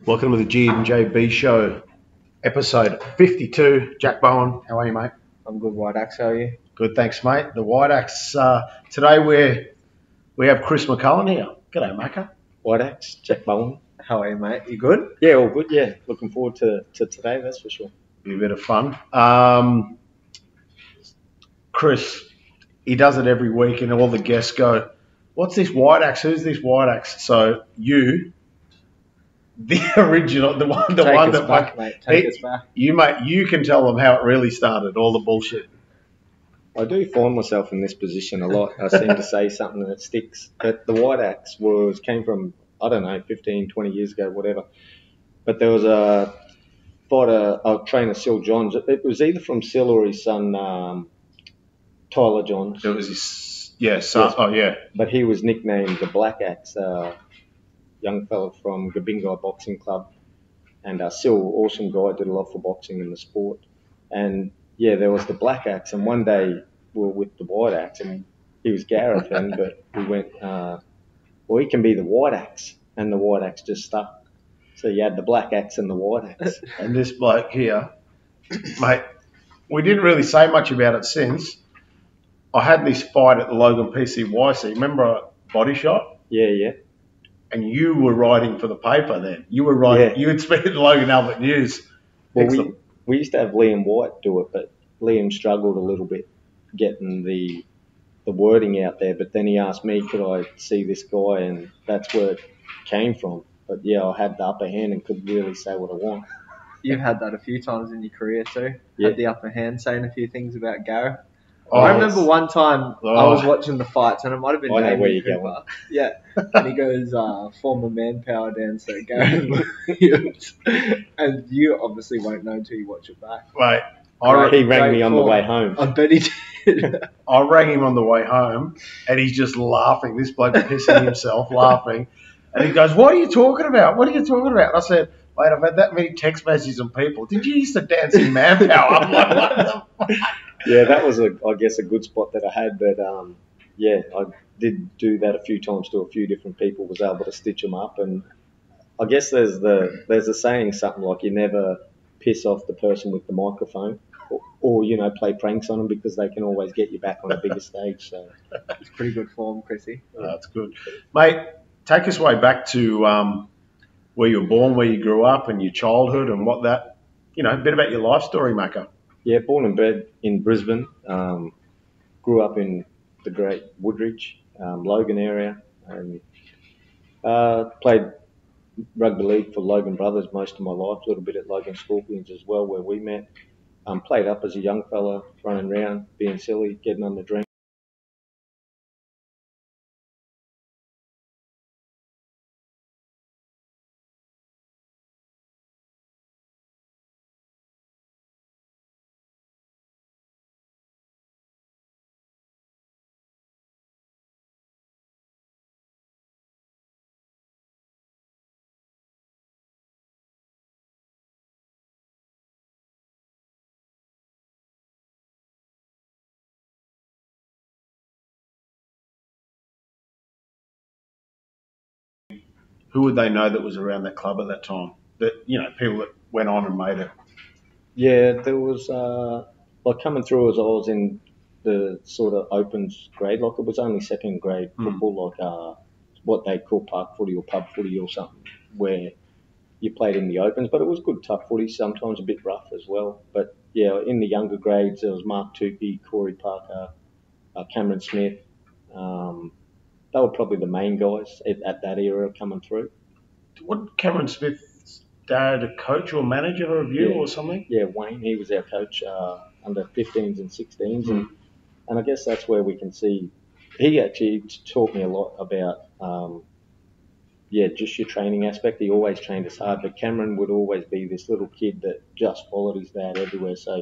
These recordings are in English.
Welcome to the G&JB show, episode 52. Jack Bowen, how are you, mate? I'm good, White Axe. How are you? Good, thanks, mate. The White Axe. Today we have Chris McCullen here. G'day, Macca. White Axe, Jack Bowen. How are you, mate? You good? Yeah, all good, yeah. Looking forward to today, that's for sure. Be a bit of fun. Chris, he does it every week, and all the guests go, "What's this White Axe? Who's this White Axe?" So you, the original, the one Take us that back, mate. Take us back. You can tell them how it really started, all the bullshit. I do find myself in this position a lot. I seem to say something that sticks. But the White Axe came from, I don't know, 15, 20 years ago, whatever. But there was a fighter, a trainer, Sil Johns. It was either from Sil or his son, Tyler Johns. It was his, son. Yes. Oh, yeah. But he was nicknamed the Black Axe, young fella from Gabingai Boxing Club. And Sil, awesome guy, did a lot for boxing and the sport. And yeah, there was the Black Axe, and one day we were with the White Axe, and he was Gareth then, but we went, well, he can be the White Axe, and the White Axe just stuck. So you had the Black Axe and the White Axe. And this bloke here, mate, we didn't really say much about it since. I had this fight at the Logan PCYC. Remember a body shot? Yeah. And you were writing for the paper then. You were writing. Yeah. You had spent the Logan Albert News. Well, we used to have Liam White do it, but Liam struggled a little bit getting the wording out there. But then he asked me, could I see this guy, and that's where it came from. But yeah, I had the upper hand and could really say what I want. You've had that a few times in your career too. Yeah. Had the upper hand, saying a few things about Gareth. Oh, I remember one time I was watching the fights, and it might have been I know Damien where you're Cooper. going. Yeah, and he goes, former Manpower dancer Gareth Williams. And you obviously won't know until you watch it back. Mate, He rang me on the way home. I bet he did. I rang him on the way home, and he's just laughing. This bloke pissing himself, laughing. And he goes, "What are you talking about? What are you talking about?" And I said, "Mate, I've had that many text messages from people. Did you used to dance in Manpower?" I'm like, "What the fuck?" Yeah, that was, I guess, a good spot that I had. But, yeah, I did do that a few times to a few different people, was able to stitch them up. And I guess there's a saying, something like you never piss off the person with the microphone or play pranks on them, because they can always get you back on a bigger stage. So It's pretty good form, Chrissy. That's good. Mate, take us way back to where you were born, where you grew up, and your childhood, and what that, a bit about your life story, Macca. yeah, born and bred in Brisbane. Grew up in the great Woodridge, Logan area, and played rugby league for Logan Brothers most of my life. A little bit at Logan Scorpians as well, where we met. Played up as a young fella, running around, being silly, getting on the drink. Who would they know that was around that club at that time? That, people that went on and made it. Yeah, there was, like coming through as I was in the sort of opens grade, like it was only second grade football, like what they call park footy or pub footy or something, where you played in the opens, but it was good tough footy, sometimes a bit rough as well. But yeah, in the younger grades, there was Mark Tupy, Corey Parker, Cameron Smith. They were probably the main guys at that era coming through. What, Cameron Smith's dad a coach or manager of you or something? Yeah, Wayne, he was our coach under 15s and 16s. And I guess that's where we can see, he actually taught me a lot about, just your training aspect. He always trained us hard, but Cameron would always be this little kid that just followed his dad everywhere. So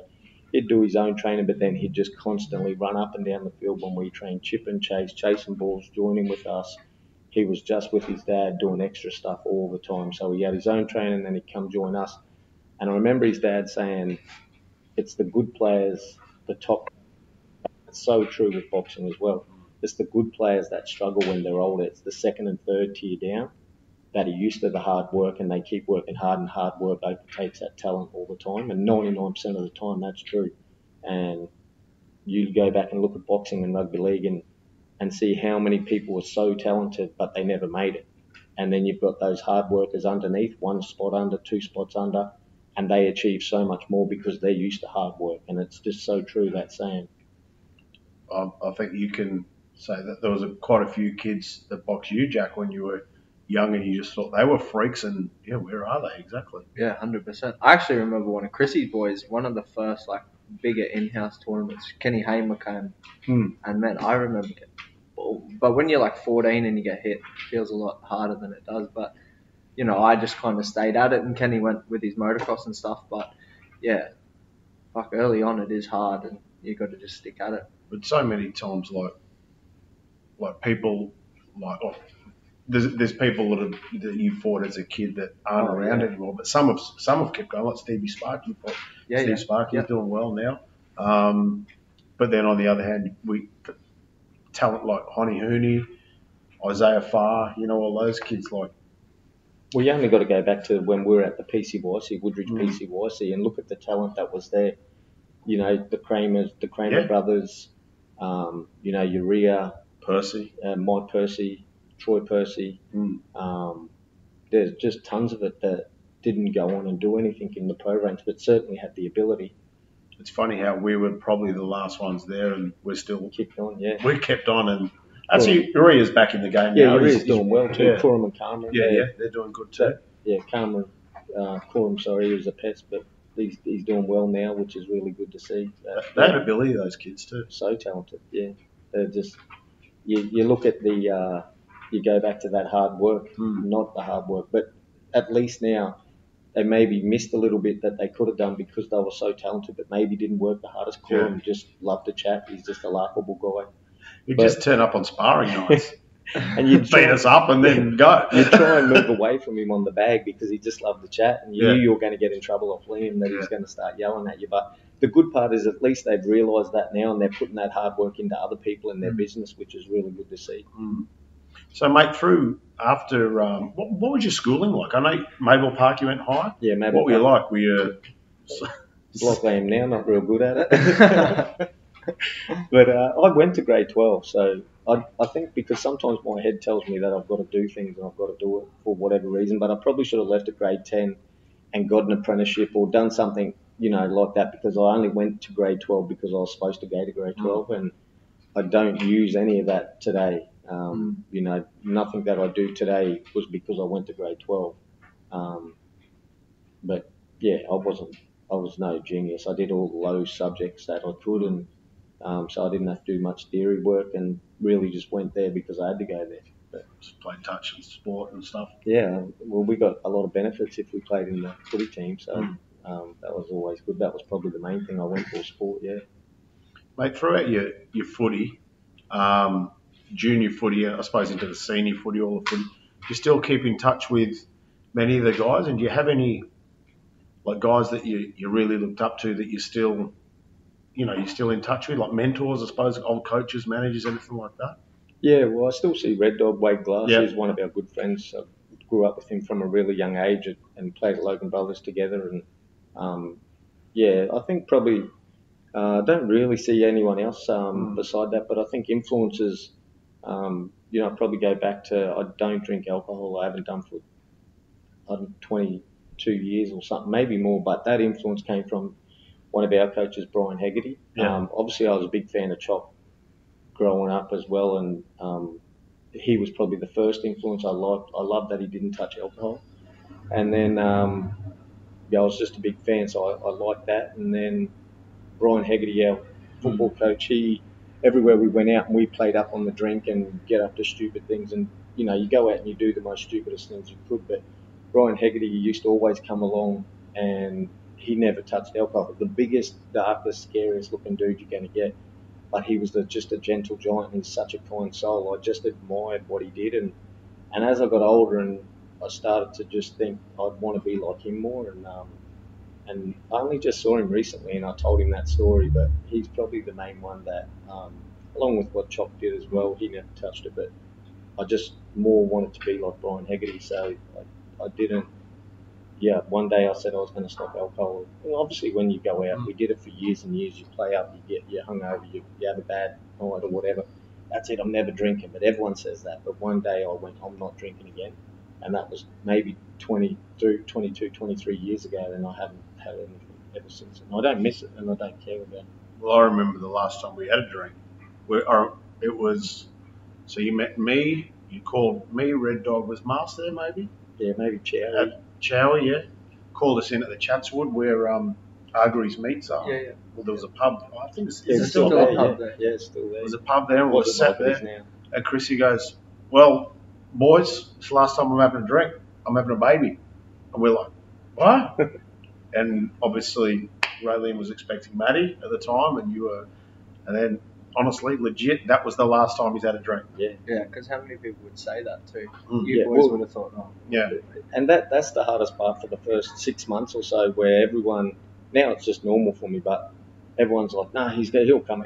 he'd do his own training, but then he'd just constantly run up and down the field when we trained, chip and chase, chasing balls, joining with us. He was just with his dad doing extra stuff all the time. So he had his own training, and then he'd come join us. And I remember his dad saying, it's the good players, the top. It's so true with boxing as well. It's the good players that struggle when they're older. It's the second and third tier down that are used to the hard work and they keep working hard, and hard work overtakes that talent all the time. And 99% of the time, that's true. And you go back and look at boxing and rugby league and see how many people were so talented, but they never made it. And then you've got those hard workers underneath, one spot under, two spots under, and they achieve so much more because they're used to hard work. And it's just so true, that saying. I think you can say that there was quite a few kids that boxed you, Jack, when you were young, and you just thought they were freaks, and yeah, where are they exactly? Yeah, 100%. I actually remember one of Chrissy's boys, one of the first like bigger in-house tournaments. Kenny Hamer came, and man, I remember it. But when you're like 14 and you get hit, it feels a lot harder than it does. But you know, I just kind of stayed at it, and Kenny went with his motocross and stuff. But yeah, fuck, early on it is hard, and you got to just stick at it. But so many times, like people, there's people that you fought as a kid that aren't around anymore. But some have kept going. Like Stevie Sparky fought. Steve Sparky's doing well now. But then on the other hand, talent like Honey Hooney, Isaiah Farr, you know, all those kids like. Well, you only got to go back to when we were at the PCYC, Woodridge PCYC, and look at the talent that was there. You know, the Kramer brothers, you know, Urea, Percy, Mike Percy, Troy Percy. There's just tons of it that didn't go on and do anything in the pro ranks, but certainly had the ability. It's funny how we were probably the last ones there, and we're still kept on. Yeah, we kept on, and actually Urea's back in the game now. Yeah, Urea's doing well too. Yeah. Coram and Cameron. Yeah, they're doing good too. Cameron, Coram, he was a pest, but he's doing well now, which is really good to see. They have ability, those kids too. So talented. Yeah, they're just. You look at the. You go back to that hard work, not the hard work, but at least now. They maybe missed a little bit that they could have done because they were so talented, but maybe didn't work the hardest. Coram just loved to chat. He's just a laughable guy. He'd just turn up on sparring nights and you'd beat us up and then go. You'd try and move away from him on the bag because he just loved to chat, and you knew you were going to get in trouble off Liam, that he was going to start yelling at you. But the good part is at least they've realised that now, and they're putting that hard work into other people in their business, which is really good to see. So, mate, after what was your schooling like? I know Mabel Park, you went high. Yeah, Mabel What were you like? Were you like I am now, not real good at it. But I went to grade 12, so I think because sometimes my head tells me that I've got to do things and I've got to do it for whatever reason, but I probably should have left at grade 10 and got an apprenticeship or done something, you know, like that, because I only went to grade 12 because I was supposed to go to grade 12, and I don't use any of that today. You know, nothing that I do today was because I went to grade 12. But yeah, I was no genius. I did all those subjects that I could, and so I didn't have to do much theory work, and really just went there because I had to go there. But just play touch and sport and stuff. Yeah, well, we got a lot of benefits if we played in the footy team, so that was always good. That was probably the main thing I went for, sport, yeah. Mate, throughout your footy, junior footy, I suppose into the senior footy, all the footy, do you still keep in touch with many of the guys? And do you have any like guys that you really looked up to that you're still in touch with, like mentors, I suppose, old coaches, managers, anything like that? Yeah, well, I still see Red Dog, Wade Glass. He's one of our good friends. I grew up with him from a really young age and played at Logan Brothers together. And I think probably don't really see anyone else beside that. But I think influences. I'd probably go back to I don't drink alcohol. I haven't done for 22 years or something, maybe more. But that influence came from one of our coaches, Brian Hegarty. Obviously, I was a big fan of Chocs growing up as well, and he was probably the first influence I liked. I loved that he didn't touch alcohol. And then, I was just a big fan, so I liked that. And then Brian Hegarty, our football coach, everywhere we went out and we played up on the drink and get up to stupid things, and you go out and you do the most stupidest things you could. But Brian Hegarty used to always come along, and he never touched alcohol. The biggest, darkest, scariest looking dude you're going to get, but he was just a gentle giant, and he's such a kind soul. I just admired what he did, and as I got older and I started to just think I'd want to be like him more, and I only just saw him recently, and I told him that story, but he's probably the main one that, along with what Choc did as well, he never touched it, but I just more wanted to be like Brian Hegarty, so I didn't. Yeah, one day I said I was going to stop alcohol. And obviously, when you go out, we did it for years and years. You play up, you hungover, you have a bad night or whatever. That's it. I'm never drinking. But everyone says that. But one day I went, I'm not drinking again, and that was maybe 23 years ago. And I haven't had anything ever since. And I don't miss it, and I don't care about it. Well, I remember the last time we had a drink. It was, so you met me, you called me, Red Dog was Mars there maybe? Yeah, maybe Chowie. Chowie, yeah. Called us in at the Chatswood where Argery's meets are. Yeah, yeah. Well, there was a pub, I think it's still there. there. Yeah, it's still there. There was a pub there, and we were What's it sat like there. now? And Chrissy goes, well, boys, it's the last time I'm having a drink. I'm having a baby. And we're like, what? And obviously, Raylene was expecting Maddie at the time, and you were, and then honestly, legit, that was the last time he's had a drink. Yeah, because how many people would say that too? Mm. You boys would have thought, oh. Yeah. And that's the hardest part for the first 6 months or so, where everyone, now it's just normal for me, but everyone's like, no, he'll come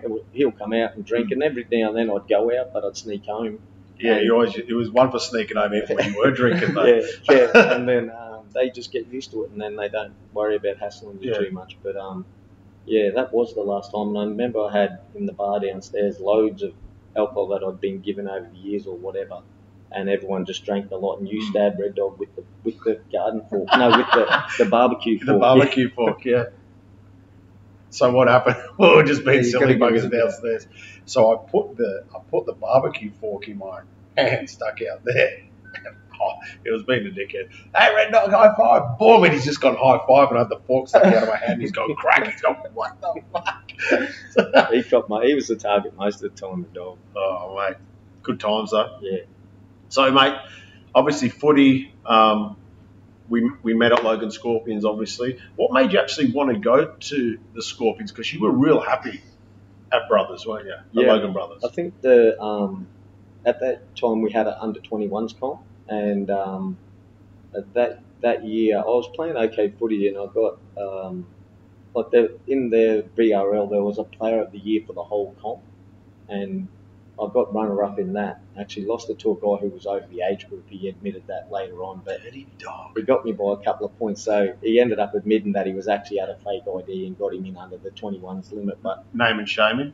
out and drink, and every now and then I'd go out, but I'd sneak home. Yeah, it was one for sneaking home even when you were drinking, though. yeah, and then they just get used to it, and then they don't worry about hassling you too much. But yeah, that was the last time. And I remember I had in the bar downstairs loads of alcohol that I'd been given over the years or whatever, and everyone just drank a lot. And you stabbed Red Dog with the garden fork, no, with the barbecue fork. The barbecue fork, yeah. So what happened? We were just being silly buggers downstairs. So I put the barbecue fork in my hand, stuck out there. Oh, it was being a dickhead. Hey, Red Dog, high five. Boom, and he's just gone high five, and I had the fork stuck out of my hand. He's gone crack. He's gone, what the fuck? He was the target most of the time, the dog. Oh, mate. Good times, though. Yeah. So, mate, obviously footy, we met at Logan Scorpions, obviously. What made you actually want to go to the Scorpions? Because you were real happy at Brothers, weren't you? At Logan Brothers. I think at that time we had an under-21s comp, and that year I was playing okay footy, and I got in their BRL there was a player of the year for the whole comp, and I got runner-up in that. Actually lost it to a guy who was over the age group. He admitted that later on, but he got me by a couple of points. So he ended up admitting that he was actually had a fake ID and got him in under the 21s limit. But name and shaming.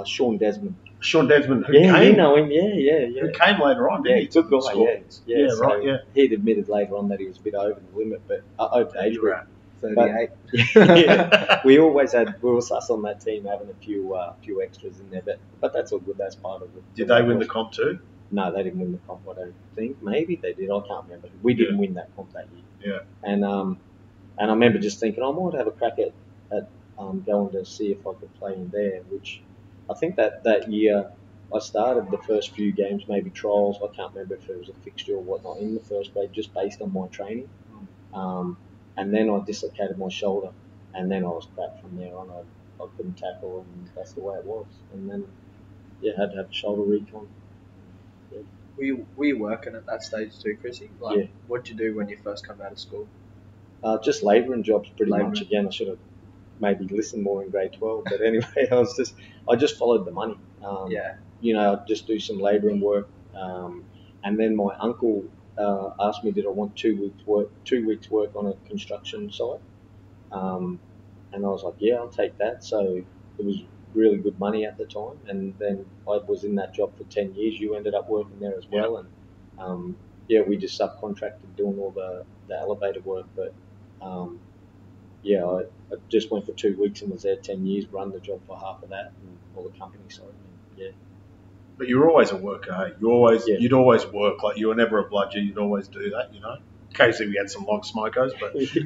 Sean Desmond. Sean Desmond, who came? You know him, yeah. Who came later on, didn't he? Good guy, yeah, so right, yeah. He'd admitted later on that he was a bit over the limit, but over the age group. 38. Yeah, we were us on that team having a few extras in there, but that's all good. That's part of it. Did they win the comp too? No, they didn't win the comp. I don't think. Maybe they did. I can't remember. We didn't win that comp that year. Yeah. And I remember just thinking I might have a crack at going to see if I could play in there. Which I think that year I started the first few games, maybe trials. I can't remember if it was a fixture or whatnot in the first grade, just based on my training. And then I dislocated my shoulder, and then I was crap from there on. I couldn't tackle, and that's the way it was. And then, had to have a shoulder recon. Yeah. Were you working at that stage too, Chrissy? What'd you do when you first come out of school? Just labouring jobs, pretty much. Again, I should have maybe listened more in grade 12, but anyway, I just followed the money. I'd just do some labouring work, and then my uncle asked me did I want 2 weeks work on a construction site, and I was like, yeah, I'll take that. So it was really good money at the time, and then I was in that job for 10 years. You ended up working there as well, and we just subcontracted doing all the elevator work, but I just went for 2 weeks and was there 10 years, run the job for half of that, and all the company side. But you were always a worker, hey? You'd always work. Like, you were never a bludger. You'd always do that, you know? Occasionally we had some log smokers, but we still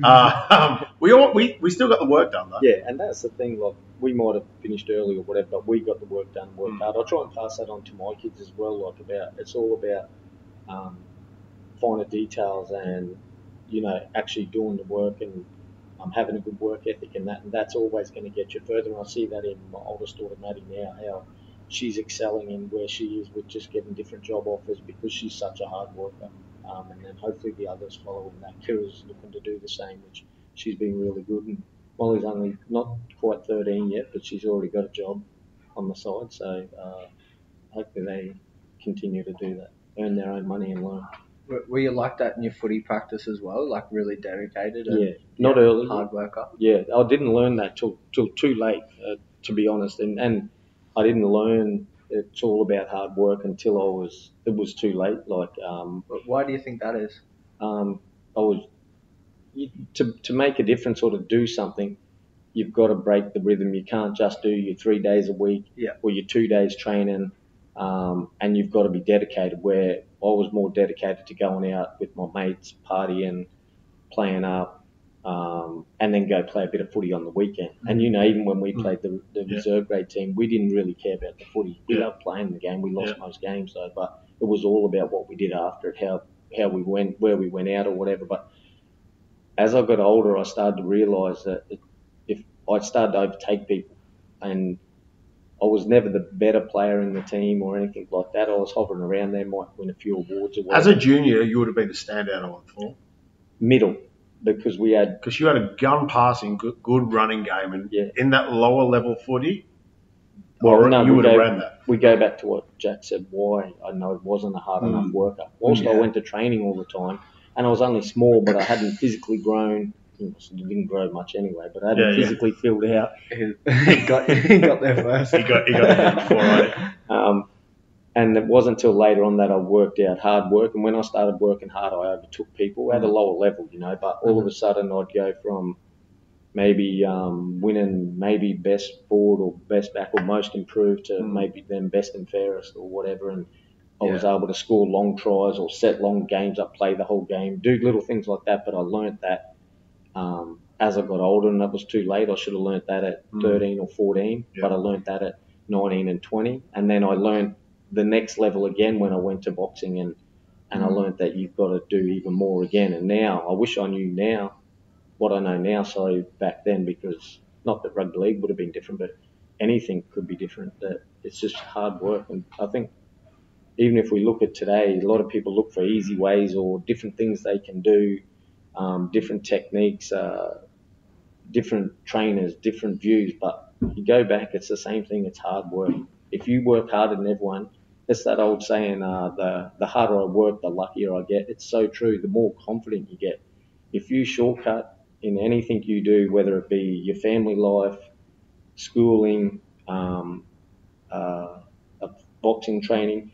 got the work done, though. Yeah, and that's the thing. Like, we might have finished early or whatever, but we got the work done, worked hard. I try and pass that on to my kids as well. It's all about finer details and, actually doing the work and having a good work ethic and that's always going to get you further. And I see that in my oldest daughter, Maddie, now, how she's excelling in where she is with just getting different job offers because she's such a hard worker. And then hopefully the others following that. Kira's looking to do the same, which she's been really good. And Molly's only not quite 13 yet, but she's already got a job on the side. So hopefully they continue to do that, earn their own money and learn. Were you like that in your footy practice as well? Like really dedicated and Yeah, not early. hard worker? Yeah, I didn't learn that till too late, to be honest. And I didn't learn it's all about hard work until it was too late. Like, Why do you think that is? I was, to make a difference or to do something, you've got to break the rhythm. You can't just do your 3 days a week or your 2 days training, and you've got to be dedicated. Where I was more dedicated to going out with my mates, partying, playing up, and then go play a bit of footy on the weekend. And even when we played the reserve grade team, we didn't really care about the footy. We loved playing the game. We lost most games though, but it was all about what we did after it, how we went, where we went out or whatever. But as I got older, I started to realise that if I started to overtake people, and I was never the better player in the team or anything like that. I was hovering around there, might win a few awards or whatever. As a junior, you would have been the standout, I would have thought. Middle, because you had a gun passing, good running game, and in that lower level footy, you would have ran that. We go back to what Jack said, why I know it wasn't a hard enough worker. Whilst I went to training all the time, and I was only small, but I hadn't physically grown. I didn't grow much anyway, but I hadn't physically filled out. He got there first. He got there before I. And it wasn't until later on that I worked out hard work. And when I started working hard, I overtook people at a lower level, But all of a sudden, I'd go from maybe winning maybe best forward or best back or most improved to maybe then best and fairest or whatever. And I was able to score long tries or set long games up, play the whole game, do little things like that. But I learnt that as I got older, and that was too late. I should have learnt that at 13 or 14, but I learnt that at 19 and 20. And then I learnt the next level again when I went to boxing, and I learnt that you've got to do even more again. And now, I wish I knew now what I know now, back then, because not that rugby league would have been different, but anything could be different. That it's just hard work. And I think even if we look at today, a lot of people look for easy ways or different things they can do, different techniques, different trainers, different views. But you go back, it's the same thing. It's hard work. If you work harder than everyone, it's that old saying, the harder I work, the luckier I get. It's so true. The more confident you get. If you shortcut in anything you do, whether it be your family life, schooling, boxing training,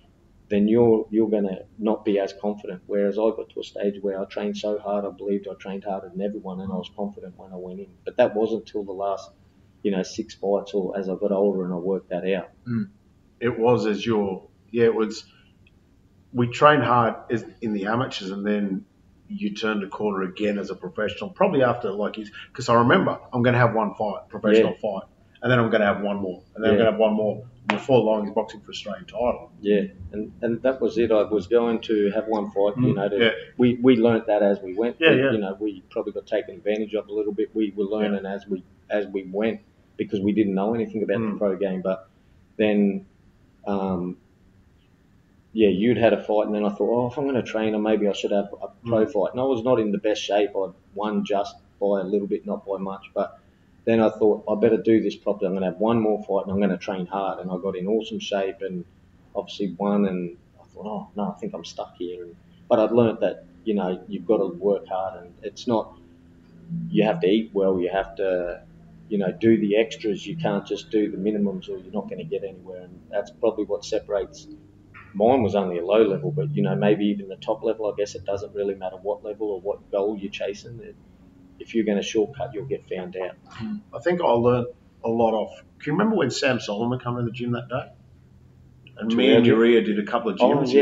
then you're going to not be as confident. Whereas I got to a stage where I trained so hard, I believed I trained harder than everyone, and I was confident when I went in. But that wasn't till the last, 6 fights or as I got older and I worked that out. It was it was, we trained hard in the amateurs, and then you turned the corner again as a professional, probably after because I remember I'm going to have one professional fight, and then I'm going to have one more, and then I'm going to have one more. Before long, he's boxing for Australian title. Yeah, and that was it. I was going to have one fight. We learnt that as we went. We probably got taken advantage of a little bit. We were learning as we went because we didn't know anything about the pro game. But then, you'd had a fight, and then I thought, if I'm going to train, maybe I should have a pro fight. And I was not in the best shape. I won just by a little bit, not by much, but. Then I thought, I better do this properly. I'm going to have one more fight and I'm going to train hard. And I got in awesome shape and obviously won. And I thought, I think I'm stuck here. But I'd learnt that, you've got to work hard. And it's not, you have to eat well. You have to, do the extras. You can't just do the minimums or you're not going to get anywhere. And that's probably what separates. Mine was only a low level, but, maybe even the top level, I guess it doesn't really matter what level or what goal you're chasing. If you're going to shortcut, you'll get found out. I think I learned a lot off. Can you remember when Sam Solomon came to the gym that day? And me and Uria did a couple of gyms.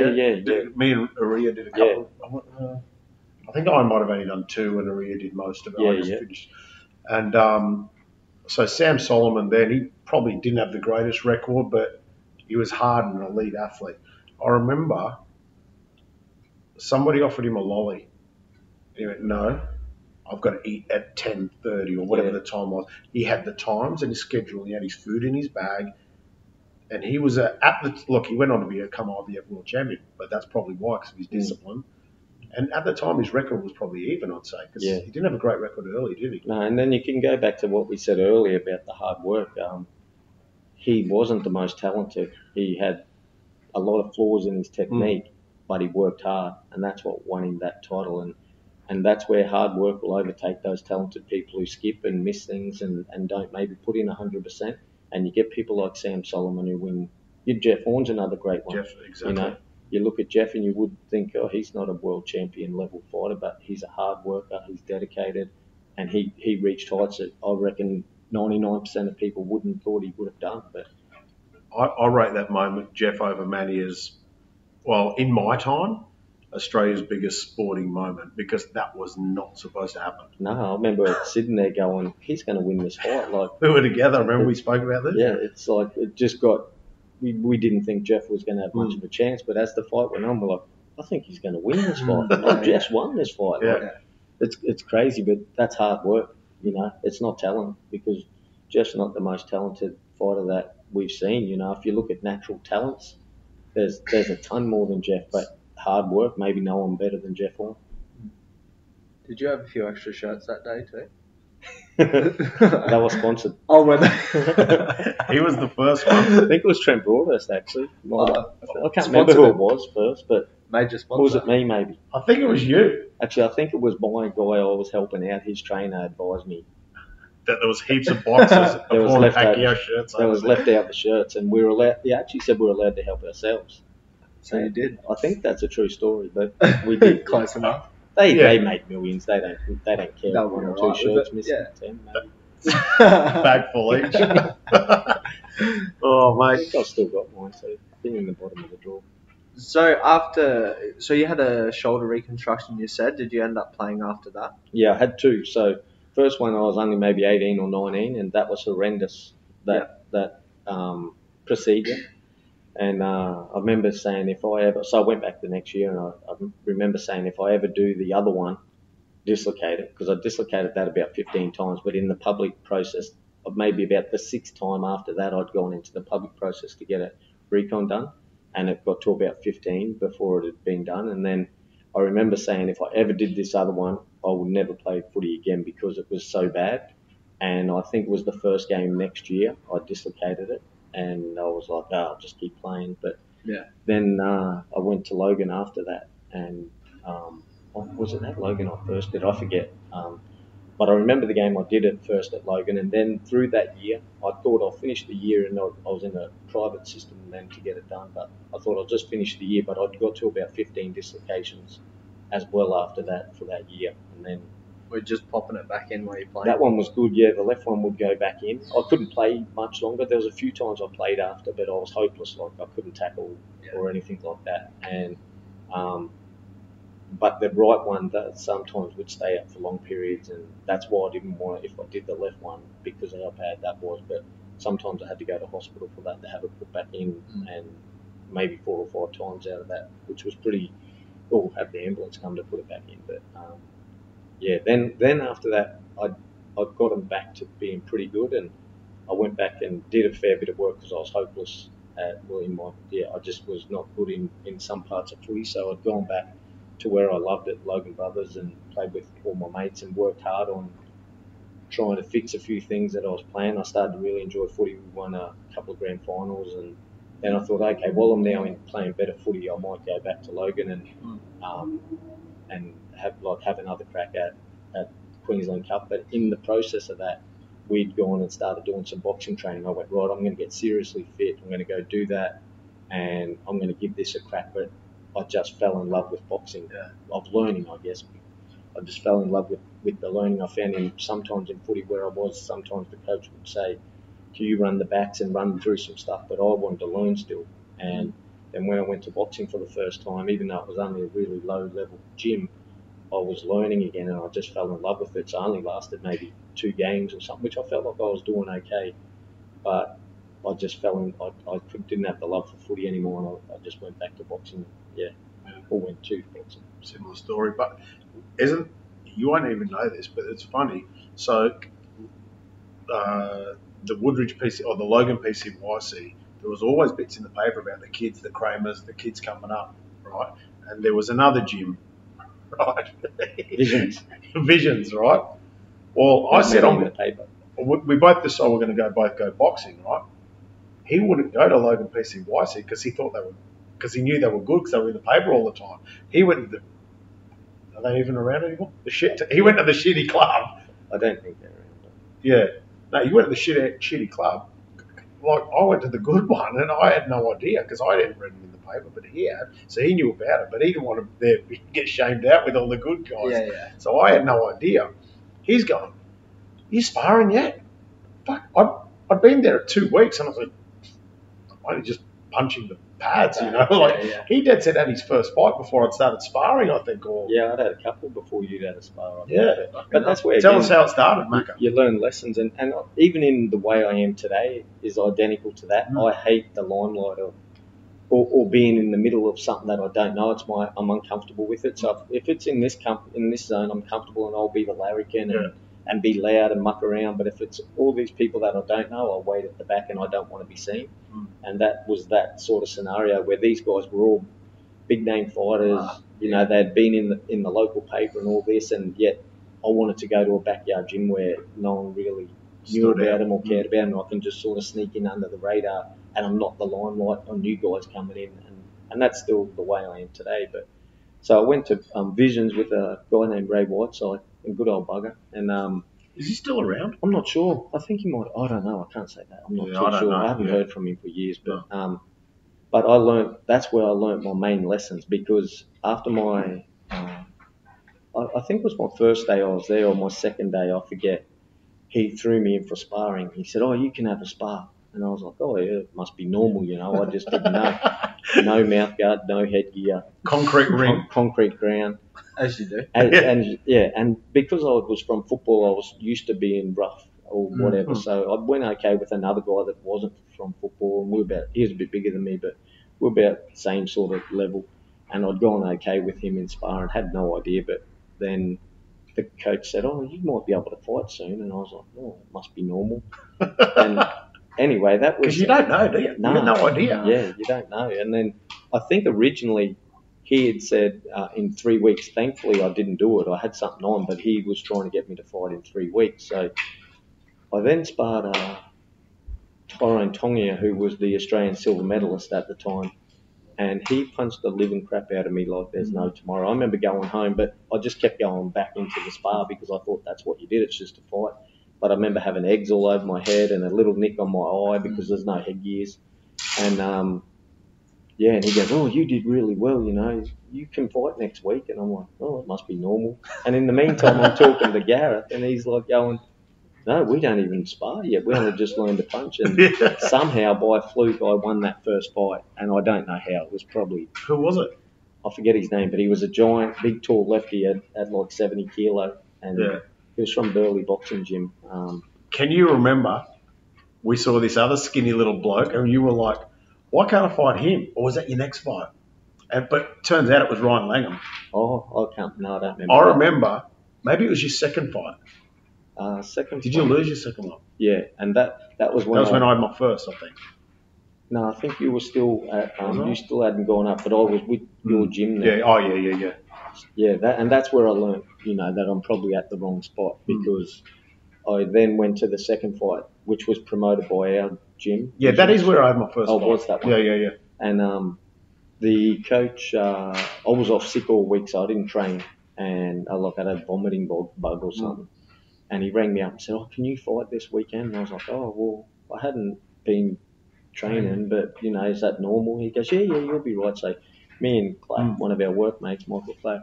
Me and Uria did a couple. I think I might have only done 2, and Uria did most of it. I just finished. And so Sam Solomon then, he probably didn't have the greatest record, but he was hard and an elite athlete. I remember somebody offered him a lolly. He went, no. I've got to eat at 10:30 or whatever the time was. He had the times and his schedule. He had his food in his bag. And he was he went on to become IBF world champion, but that's probably why, because of his discipline. And at the time, his record was probably even, I'd say, because he didn't have a great record early, did he? No, and then you can go back to what we said earlier about the hard work. He wasn't the most talented. He had a lot of flaws in his technique, but he worked hard, and that's what won him that title. And that's where hard work will overtake those talented people who skip and miss things and don't maybe put in 100%. And you get people like Sam Solomon who win. Jeff Horn's another great one. Jeff, exactly. You look at Jeff and you would think, oh, he's not a world champion level fighter, but he's a hard worker, he's dedicated, and he reached heights that I reckon 99% of people wouldn't thought he would have done. But I rate that moment, Jeff over Manny, as, well, in my time, Australia's biggest sporting moment, because that was not supposed to happen. No, I remember sitting there going, he's going to win this fight. Like, we were together. Remember we spoke about this? Yeah, it's like it just got. We didn't think Jeff was going to have much of a chance, but as the fight went on, we're like, I think he's going to win this fight. Oh, Jeff's won this fight. Yeah. Like, it's crazy, but that's hard work. It's not talent, because Jeff's not the most talented fighter that we've seen. If you look at natural talents, there's a ton more than Jeff, but hard work, maybe no one better than Jeff Horn. Did you have a few extra shirts that day too? They were sponsored. Oh, were they? He was the first one. I think it was Trent Broadhurst, actually. I can't remember who it was first, but major sponsor. Or was it me, maybe? I think it was you. Actually, I think it was my guy I was helping out. His trainer advised me that there was heaps of boxes of Paul Pacquiao shirts. That was left out the shirts, and we were allowed. He actually said we were allowed to help ourselves. So you did. I think that's a true story, but we did. Close enough. They make millions. They don't care. They'll One or be two right shirts with it. missing. Yeah. 10, maybe. Bag full each. Oh, I mate. think I've still got mine, so I think in the bottom of the drawer. So you had a shoulder reconstruction, you said. Did you end up playing after that? Yeah, I had two. So first one I was only maybe 18 or 19, and that was horrendous. That procedure. And I remember saying so I went back the next year, and I remember saying if I ever do the other one, dislocate it, because I dislocated that about 15 times, but in the public process, maybe about the sixth time after that, I'd gone into the public process to get a recon done, and it got to about 15 before it had been done. And then I remember saying if I ever did this other one, I would never play footy again because it was so bad. And I think it was the first game next year I dislocated it, and I was like, I'll just keep playing. But then I went to Logan after that, and was it that Logan I first did? I forget. But I remember the game I did it first at Logan, and then through that year, I thought I'll finish the year, and I was in a private system then to get it done. But I thought I'll just finish the year, but I'd got to about 15 dislocations as well after that for that year, and then. We're just popping it back in while you're playing. That one was good, yeah. The left one would go back in. I couldn't play much longer. There was a few times I played after, but I was hopeless. Like I couldn't tackle or anything like that. And but the right one that sometimes would stay up for long periods, and that's why I didn't want it if I did the left one because of how bad that was. But sometimes I had to go to hospital for that to have it put back in, and maybe 4 or 5 times out of that, which was pretty. Or have the ambulance come to put it back in, but. Then after that, I got them back to being pretty good, and I went back and did a fair bit of work because I was hopeless. I just was not good in some parts of footy, so I'd gone back to where I loved it, Logan Brothers, and played with all my mates and worked hard on trying to fix a few things that I was playing. I started to really enjoy footy. We won a couple of grand finals, and then I thought, okay, well I'm now playing better footy, I might go back to Logan and have another crack at Queensland Cup. But in the process of that, we'd gone and started doing some boxing training. I went, right, I'm going to get seriously fit. I'm going to go do that, and I'm going to give this a crack. But I just fell in love with boxing, of learning, I guess. I just fell in love with the learning. I found sometimes in footy where I was, sometimes the coach would say, can you run the backs and run through some stuff? But I wanted to learn still. And then when I went to boxing for the first time, even though it was only a really low-level gym, I was learning again, and I just fell in love with it. So I only lasted maybe 2 games or something, which I felt like I was doing okay. But I just I didn't have the love for footy anymore, and I just went back to boxing. Or went to boxing. Similar story, but you won't even know this, but it's funny. So the Woodridge PC or the Logan PCYC, there was always bits in the paper about the kids, the Kramers, the kids coming up, right? And there was another gym. Right. Visions, right? Well, I said on the paper, we both decided we're going to both go boxing, right? He wouldn't go to Logan PCYC because he thought they were because he knew they were good because they were in the paper all the time. He went to are they even around anymore? He went to the shitty club. I don't think they're around. Yeah. No, he went to the shitty club. Like, I went to the good one, and I had no idea because I hadn't read it in the paper, but he had, so he knew about it. But he didn't want to get shamed out with all the good guys. Yeah. So I had no idea. He's going, "You sparring yet?" Fuck, I'd been there 2 weeks, and I was like, "I'm only just punching the pads, you know." He dead set had his first fight before I'd started sparring, I think. Or Yeah, I'd had a couple before you'd had a spar. but that's where tell us how it started, Macca. You learn lessons, and even in the way I am today is identical to that. I hate the limelight or being in the middle of something that I don't know. I'm uncomfortable with it. So if it's in this zone, I'm comfortable, and I'll be the larrikin and be loud and muck around. But if it's all these people that I don't know, I'll wait at the back, and I don't want to be seen. And that was that sort of scenario where these guys were all big name fighters. You know, they'd been in the local paper and all this, and yet I wanted to go to a backyard gym where no one really knew about them or cared about them. I can just sort of sneak in under the radar, and I'm not the limelight on new guys coming in, and that's still the way I am today. But so I went to Visions with a guy named Ray Whiteside, a good old bugger, and is he still around? I'm not sure. I think he might. I don't know. I can't say that. I'm not too sure. I haven't heard from him for years, but I learned. That's where I learned my main lessons, because after my, I think it was my first day I was there, or my second day, I forget. He threw me in for sparring. He said, "Oh, you can have a spar," and I was like, "Oh yeah, it must be normal, you know." I just didn't know. No mouth guard, no headgear, concrete ring, concrete ground. As you do. And because I was from football, I was used to being rough or whatever. So I went okay with another guy that wasn't from football, and he was a bit bigger than me, but we're about the same sort of level. And I'd gone okay with him in sparring, had no idea. But then the coach said, "Oh, you might be able to fight soon," and I was like, "Oh, it must be normal." And anyway, that was because you don't know, do you? No, you have no idea. Yeah, you don't know. And then I think originally he had said in 3 weeks. Thankfully, I didn't do it. I had something on, but he was trying to get me to fight in 3 weeks. So I then sparred Tyrone Tongia, who was the Australian silver medalist at the time, and he punched the living crap out of me like there's no tomorrow. I remember going home, but I just kept going back into the spar because I thought that's what you did. It's just a fight. But I remember having eggs all over my head and a little nick on my eye because there's no headgears. And and he goes, "Oh, you did really well, you know. You can fight next week." And I'm like, "Oh, it must be normal." And in the meantime, I'm talking to Gareth, and he's like going, "No, we don't even spar yet. We only just learned to punch." And somehow, by fluke, I won that first fight. And I don't know how. It was probably... Who was it? I forget his name, but he was a giant, big, tall lefty at like 70 kilo. And he was from Burleigh Boxing Gym. Can you remember we saw this other skinny little bloke, and you were like, "Why can't I fight him?" Or was that your next fight? But turns out it was Ryan Langham. Oh, I don't remember. I remember. Maybe it was your second fight. Did you lose your second one? Yeah, and that was when when I had my first, I think. No, I think you were still at, you still hadn't gone up, but I was with your gym there. Yeah. Oh, yeah. Yeah, that's where I learned, that I'm probably at the wrong spot, because I then went to the second fight, which was promoted by our gym. Yeah, that is where I had my first fight. Oh, was that one? Yeah. And the coach, I was off sick all week, so I didn't train, and I had a vomiting bug or something. And he rang me up and said, "Oh, can you fight this weekend?" And I was like, "Oh, well, I hadn't been training, but, is that normal?" He goes, yeah, you'll be right. So me and Clack, one of our workmates, Michael Clack,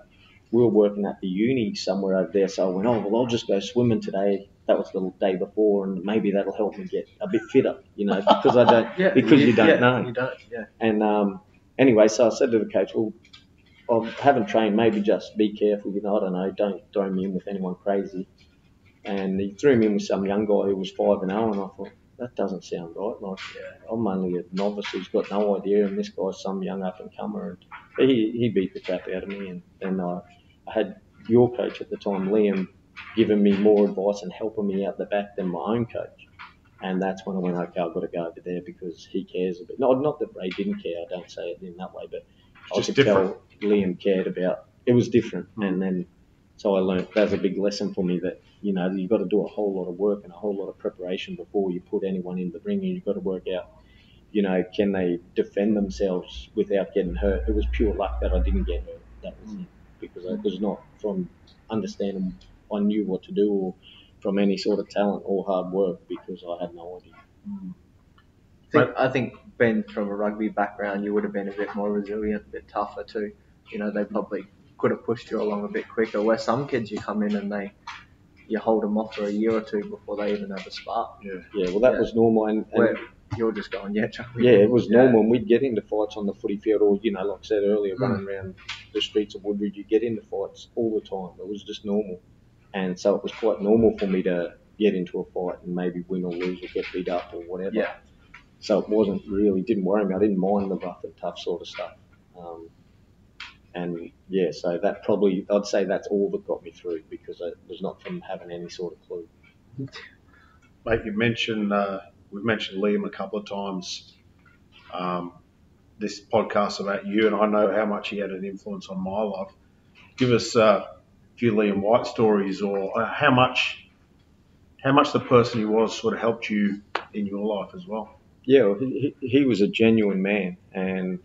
we were working at the uni somewhere over there. So I went, "Oh, well, I'll just go swimming today." That was the day before, and maybe that'll help me get a bit fitter, because I don't, you don't know. You don't, yeah. And anyway, so I said to the coach, "Well, I haven't trained, maybe just be careful, I don't know, don't throw me in with anyone crazy." And he threw me in with some young guy who was 5-0, and I thought, that doesn't sound right. I'm only a novice who's got no idea, and this guy's some young up-and-comer. And he beat the crap out of me. And then I had your coach at the time, Liam, giving me more advice and helping me out the back than my own coach. And that's when I went, okay, I've got to go over there because he cares a bit. No, not that Ray didn't care, I don't say it in that way, but I could tell Liam cared about it. Was different. And then so I learned that was a big lesson for me that, you've got to do a whole lot of work and a whole lot of preparation before you put anyone in the ring, and you've got to work out can they defend themselves without getting hurt? It was pure luck that I didn't get hurt. That was it, because it was not from understanding I knew what to do, or from any sort of talent or hard work, because I had no idea. I think being from a rugby background, you would have been a bit more resilient, a bit tougher too. They probably could have pushed you along a bit quicker. Where some kids, you come in and you hold them off for a year or two before they even have a spark. Yeah. Well, that was normal, and where you're just going, Chuck. Yeah, it was normal. And we'd get into fights on the footy field, or like I said earlier, running around the streets of Woodridge. You get into fights all the time. It was just normal, and so it was quite normal for me to get into a fight and maybe win or lose or get beat up or whatever. Yeah. So it didn't worry me. I didn't mind the rough and tough sort of stuff. So that probably, I'd say that's all that got me through, because it was not from having any sort of clue. Mate, we've mentioned Liam a couple of times. This podcast about you, and I know how much he had an influence on my life. Give us a few Liam White stories, or how much the person he was sort of helped you in your life as well. Yeah, well, he was a genuine man, and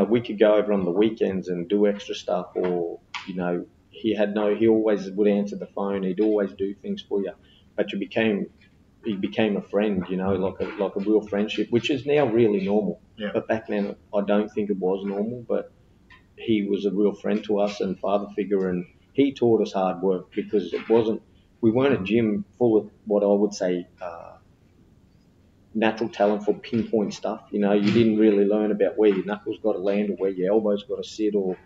we could go over on the weekends and do extra stuff, or he always would answer the phone. He'd always do things for you, but he became a friend, like a real friendship, which is now really normal. Yeah. But back then, I don't think it was normal. But he was a real friend to us and father figure, and he taught us hard work, because we weren't a gym full of what I would say natural talent for pinpoint stuff. You didn't really learn about where your knuckles got to land, or where your elbows got to sit, or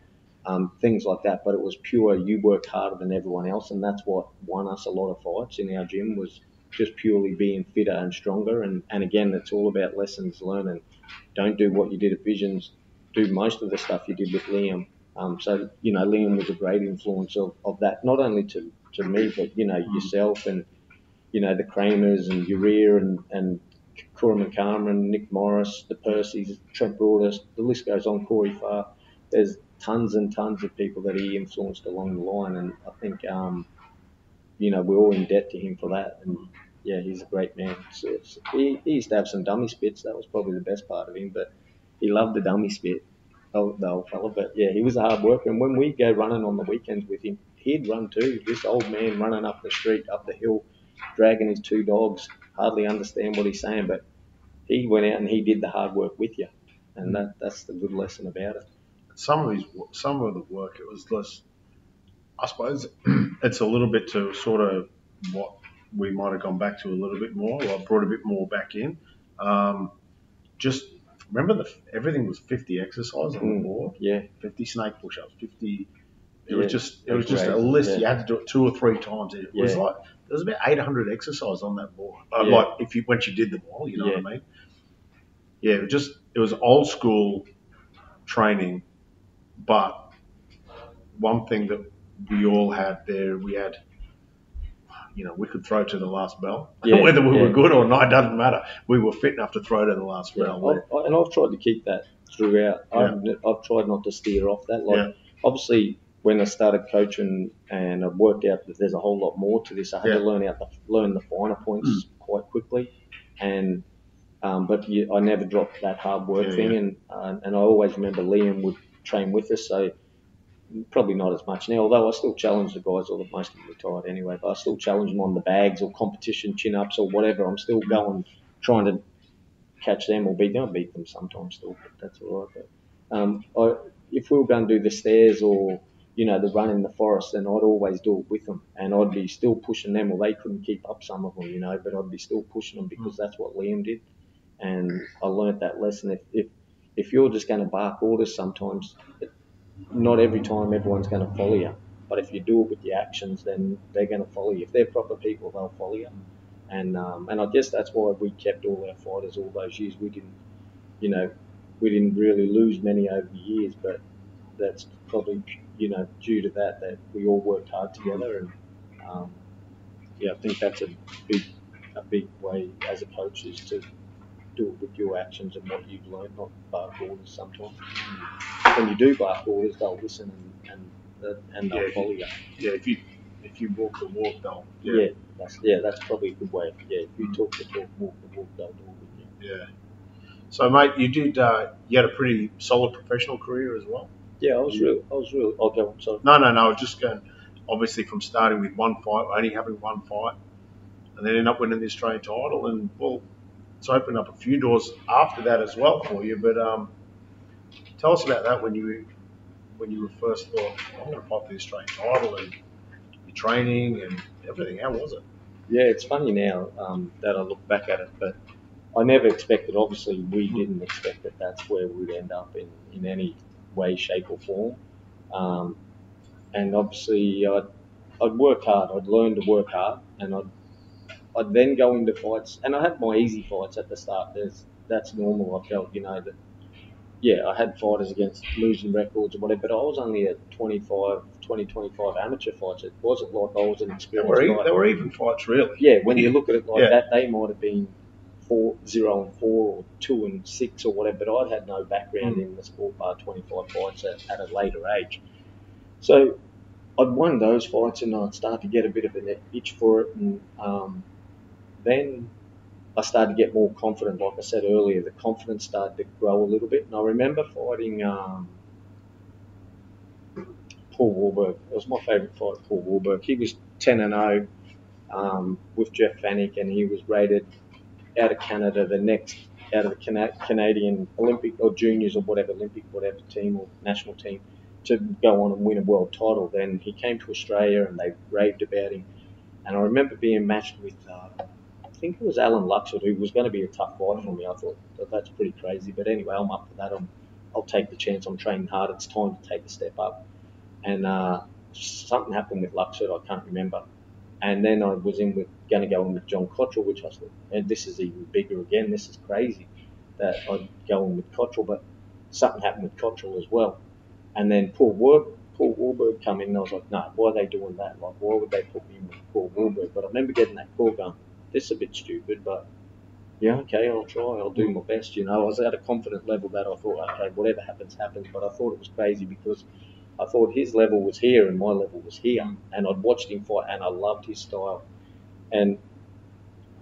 things like that. But it was pure, you worked harder than everyone else, and that's what won us a lot of fights in our gym, was just purely being fitter and stronger. And again, it's all about lessons learned, and don't do what you did at Visions, do most of the stuff you did with Liam. Liam was a great influence of that, not only to me, but yourself, and the Kramers and Urea and Kurram Cameron, Nick Morris, the Percys, Trent Broadus, the list goes on, Corey Farr. There's tons and tons of people that he influenced along the line, and I think we're all in debt to him for that. And yeah, he's a great man. He used to have some dummy spits. That was probably the best part of him, but he loved the dummy spit, the old fella. But yeah, he was a hard worker, and when we go running on the weekends with him, he'd run too. This old man running up the street, up the hill, dragging his two dogs, hardly understand what he's saying, but he went out and he did the hard work with you, and that's the good lesson about it. Some of the work, it was less. I suppose it's a little bit to sort of what we might have gone back to a little bit more, or brought a bit more back in. Just remember everything was 50 exercises on the board. Yeah. 50 snake push-ups, 50. It was just a list. Yeah. You had to do it 2 or 3 times. It was like there was about 800 exercises on that board. Like once you did them all, you know what I mean? Yeah, it was old school training, but one thing that we all had there, we could throw to the last bell. Yeah, whether we were good or not, it doesn't matter. We were fit enough to throw to the last bell. And I've tried to keep that throughout. I've tried not to steer off that. Obviously, when I started coaching and I worked out that there's a whole lot more to this, I had to learn the finer points quite quickly. And but I never dropped that hard work thing. And I always remember Liam would train with us, so probably not as much now, although I still challenge the guys, or most of them retired anyway, but I still challenge them on the bags or competition chin-ups or whatever. I'm still going, trying to catch them or beat them. I beat them sometimes still, but that's all right. But if we were going to do the stairs or, the run in the forest, then I'd always do it with them, and I'd be still pushing them, or they couldn't keep up some of them, but I'd be still pushing them, because that's what Liam did. And I learnt that lesson. If you're just going to bark orders sometimes, not every time everyone's going to follow you, but if you do it with your actions, then they're going to follow you. If they're proper people, they'll follow you. And I guess that's why we kept all our fighters all those years. We didn't really lose many over the years, but that's probably due to that we all worked hard together. And I think that's a big way as a coach, is to do it with your actions and what you've learned, not bark orders sometimes. When you do bark orders, they'll listen and they'll follow you. Yeah, if you walk the walk, they'll. That's probably a good way. Yeah, if you talk the talk, walk the walk, they'll do it with you. Yeah. So, mate, you had a pretty solid professional career as well. Yeah, I was really. I'll go on. Sorry. No. I was just going, obviously, from starting with one fight, only having one fight, and then end up winning the Australian title. And, well, it's opened up a few doors after that as well for you. But tell us about that when you were first thought, I'm going to fight for the Australian title and your training and everything. How was it? Yeah, it's funny now that I look back at it, but I never expected. Obviously, we didn't expect that that's where we'd end up in any way, shape, or form. And obviously, I'd work hard. I'd learn to work hard, and I'd then go into fights. And I had my easy fights at the start. That's normal. I felt, that. Yeah, I had fighters against losing records or whatever, but I was only at 25 amateur fights. It wasn't like I was an experienced guy. They were even fights, really. Yeah, when you look at it like that, they might have been 4-0-4 or 2-6 or whatever, but I'd had no background in the sport bar 25 fights at a later age. So I'd won those fights and I'd start to get a bit of an itch for it, and then I started to get more confident. Like I said earlier, the confidence started to grow a little bit. And I remember fighting Paul Warburg. It was my favourite fight, Paul Warburg. He was 10-0 with Jeff Fanick, and he was rated out of Canada out of the Canadian Olympic or juniors or whatever, Olympic whatever team or national team, to go on and win a world title. Then he came to Australia and they raved about him. And I remember being matched with I think it was Alan Luxford, who was going to be a tough fight for me. I thought that's pretty crazy, but anyway, I'm up for that. I'll take the chance. I'm training hard. It's time to take a step up. And something happened with Luxford. I can't remember. And then I was going to go in with John Cottrell, which I thought, and this is even bigger again. This is crazy that I'd go in with Cottrell, but something happened with Cottrell as well. And then Paul Warburg come in, and I was like, no, why are they doing that? Like, why would they put me in with Paul Warburg? But I remember getting that call going, this is a bit stupid, but yeah, okay, I'll try. I'll do my best, I was at a confident level that I thought, okay, whatever happens, happens. But I thought it was crazy because I thought his level was here and my level was here. And I'd watched him fight and I loved his style. And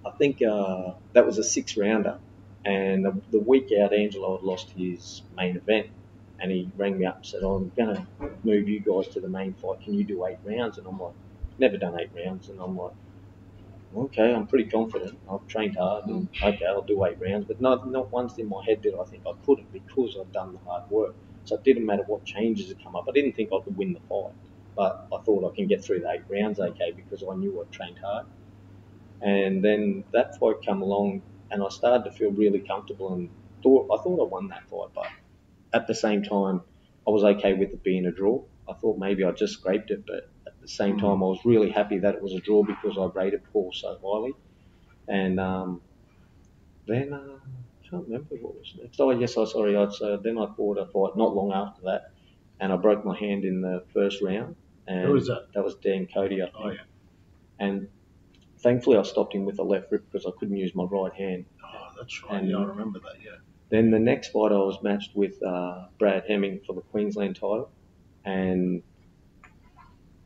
I think that was a 6-rounder. And the week out, Angelo had lost his main event. And he rang me up and said, I'm going to move you guys to the main fight. Can you do 8 rounds? And I'm like, never done 8 rounds. And I'm like, okay, I'm pretty confident. I've trained hard, and okay, I'll do 8 rounds. But not once in my head did I think I couldn't, because I'd done the hard work. So it didn't matter what changes had come up. I didn't think I could win the fight, but I thought I can get through the 8 rounds okay, because I knew I'd trained hard. And then that fight came along, and I started to feel really comfortable, and I thought I won that fight. But at the same time, I was okay with it being a draw. I thought maybe I just scraped it, but at the same time, I was really happy that it was a draw because I rated Paul so highly. And then I can't remember what was next. Oh, yes, then I fought a fight not long after that, and I broke my hand in the first round. And who was that? That was Dan Cody, I think. Oh, yeah. And thankfully, I stopped him with a left rip because I couldn't use my right hand. Oh, that's right. And, I remember that, yeah. Then the next fight, I was matched with Brad Hemming for the Queensland title. And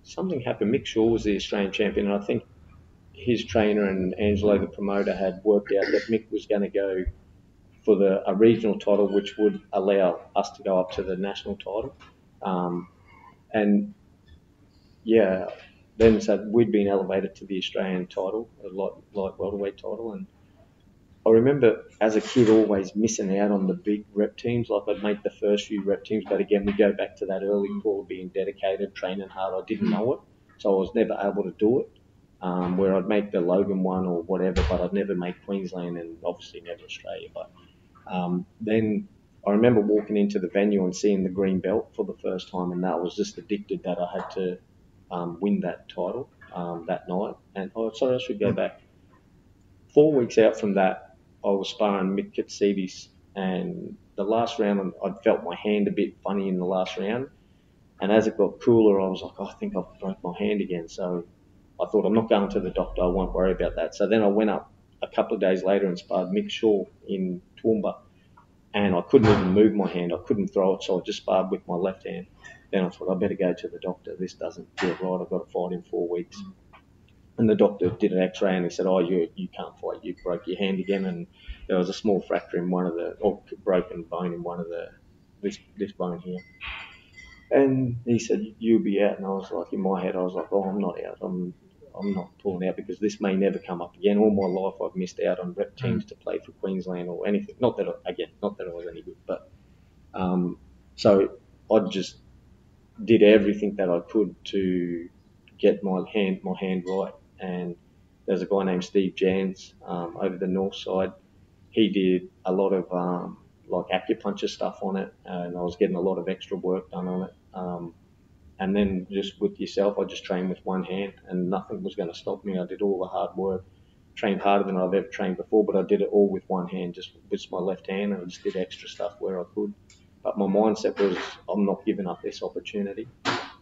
something happened. Mick Shaw was the Australian champion, and I think his trainer and Angelo, the promoter, had worked out that Mick was going to go for a regional title, which would allow us to go up to the national title. And yeah, then so we'd been elevated to the Australian title, a light welterweight title. And I remember as a kid always missing out on the big rep teams. Like I'd make the first few rep teams, but again, we go back to that early call of being dedicated, training hard. I didn't know it, so I was never able to do it. Where I'd make the Logan one or whatever, but I'd never make Queensland and obviously never Australia. But then I remember walking into the venue and seeing the green belt for the first time, and that was just addicted that I had to win that title that night. And I should go back. 4 weeks out from that, I was sparring Mick Katsidis, and the last round, I felt my hand a bit funny in the last round. And as it got cooler, I was like, I think I've broke my hand again. So I thought, I'm not going to the doctor. I won't worry about that. So then I went up a couple of days later and sparred Mick Shaw in Toowoomba, and I couldn't even move my hand. I couldn't throw it, so I just sparred with my left hand. Then I thought, I better go to the doctor. This doesn't feel right. I've got to fight in 4 weeks. And the doctor did an X-ray and he said, "Oh, you can't fight. You broke your hand again." And there was a small fracture in one of the, or broken bone in one of the this bone here. And he said, "You'll be out." And I was like, in my head, I was like, "Oh, I'm not out. I'm not pulling out because this may never come up again. All my life, I've missed out on rep teams to play for Queensland or anything. Not that I was any good, but so I just did everything that I could to get my hand right. And there's a guy named Steve Jans over the north side. He did a lot of like acupuncture stuff on it, and I was getting a lot of extra work done on it. And then just with yourself, I just trained with one hand, and nothing was going to stop me. I did all the hard work, trained harder than I've ever trained before, but I did it all with one hand, just with my left hand, and I just did extra stuff where I could. But my mindset was, I'm not giving up this opportunity.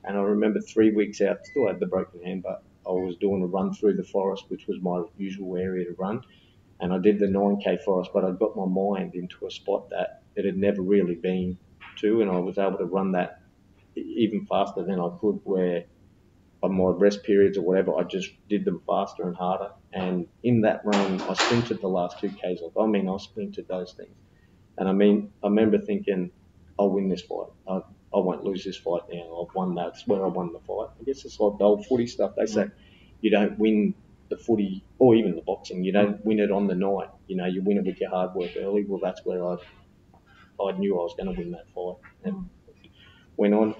And I remember 3 weeks out, still had the broken hand, but I was doing a run through the forest, which was my usual area to run. And I did the 9K forest, but I got my mind into a spot that it had never really been to, and I was able to run that even faster than I could, where on my rest periods or whatever, I just did them faster and harder. And in that run, I sprinted the last 2Ks. I sprinted those things. And I remember thinking, I'll win this fight. I won't lose this fight now. I've won that. That's where I won the fight. I guess it's like the old footy stuff. They say you don't win the footy or even the boxing. You don't win it on the night. You win it with your hard work early. Well, that's where I knew I was going to win that fight. And went on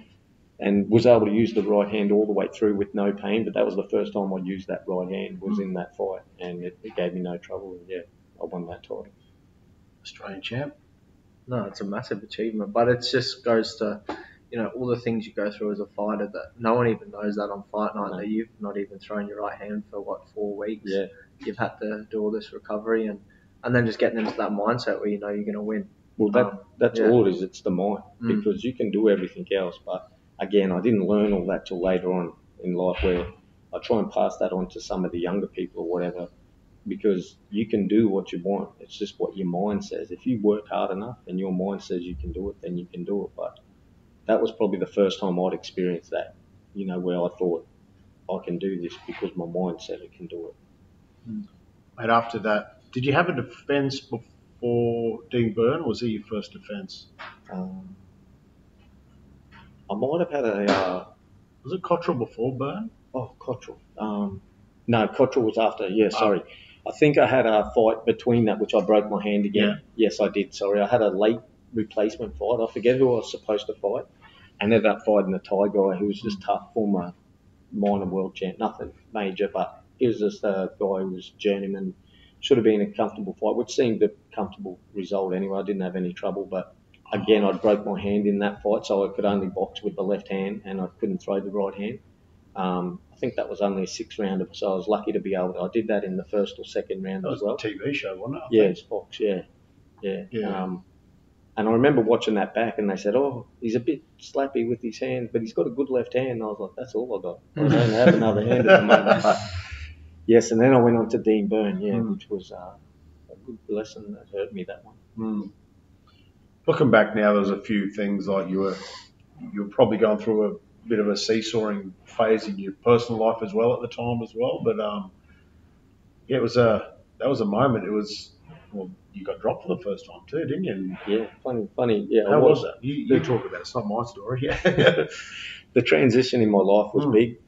and was able to use the right hand all the way through with no pain. But that was the first time I used that right hand, was in that fight. And it gave me no trouble. And yeah, I won that title. Australian champ. No, it's a massive achievement, but it just goes to, all the things you go through as a fighter that no one even knows that on fight night, that you've not even thrown your right hand for 4 weeks. Yeah. You've had to do all this recovery and then just getting into that mindset where you're going to win. Well, that's all it is. It's the mind, because you can do everything else. But again, I didn't learn all that till later on in life, where I try and pass that on to some of the younger people or whatever. Because you can do what you want. It's just what your mind says. If you work hard enough and your mind says you can do it, then you can do it. But that was probably the first time I'd experienced that, where I thought, I can do this because my mind said it can do it. And after that, did you have a defence before Dean Byrne, or was he your first defence? I might have had a... was it Cottrell before Byrne? Oh, Cottrell. No, Cottrell was after. Yeah, sorry. I think I had a fight between that, which I broke my hand again. Yeah. Yes, I did. Sorry. I had a late replacement fight. I forget who I was supposed to fight. I ended up fighting a Thai guy who was just tough, former minor world champ. Nothing major, but he was just a guy who was journeyman. Should have been a comfortable fight, which seemed a comfortable result anyway. I didn't have any trouble, but again, I broke my hand in that fight, so I could only box with the left hand and I couldn't throw the right hand. I think that was only a 6-rounder, so I was lucky to be able to. I did that in the first or second round as well. That was a TV show, wasn't it? Yeah, it's Fox, yeah. And I remember watching that back, and they said, "Oh, he's a bit slappy with his hands, but he's got a good left hand." And I was like, "That's all I got. I don't have another hand at the moment." But yes, and then I went on to Dean Byrne, which was a good lesson that hurt me, that one. Looking back now, there's a few things like you were probably going through a bit of a seesawing phase in your personal life as well at the time as well. But that was a moment. It was, well, you got dropped for the first time too, didn't you? Yeah, funny. Yeah, how was that? You talk about it. It's not my story. Yeah. The transition in my life was big,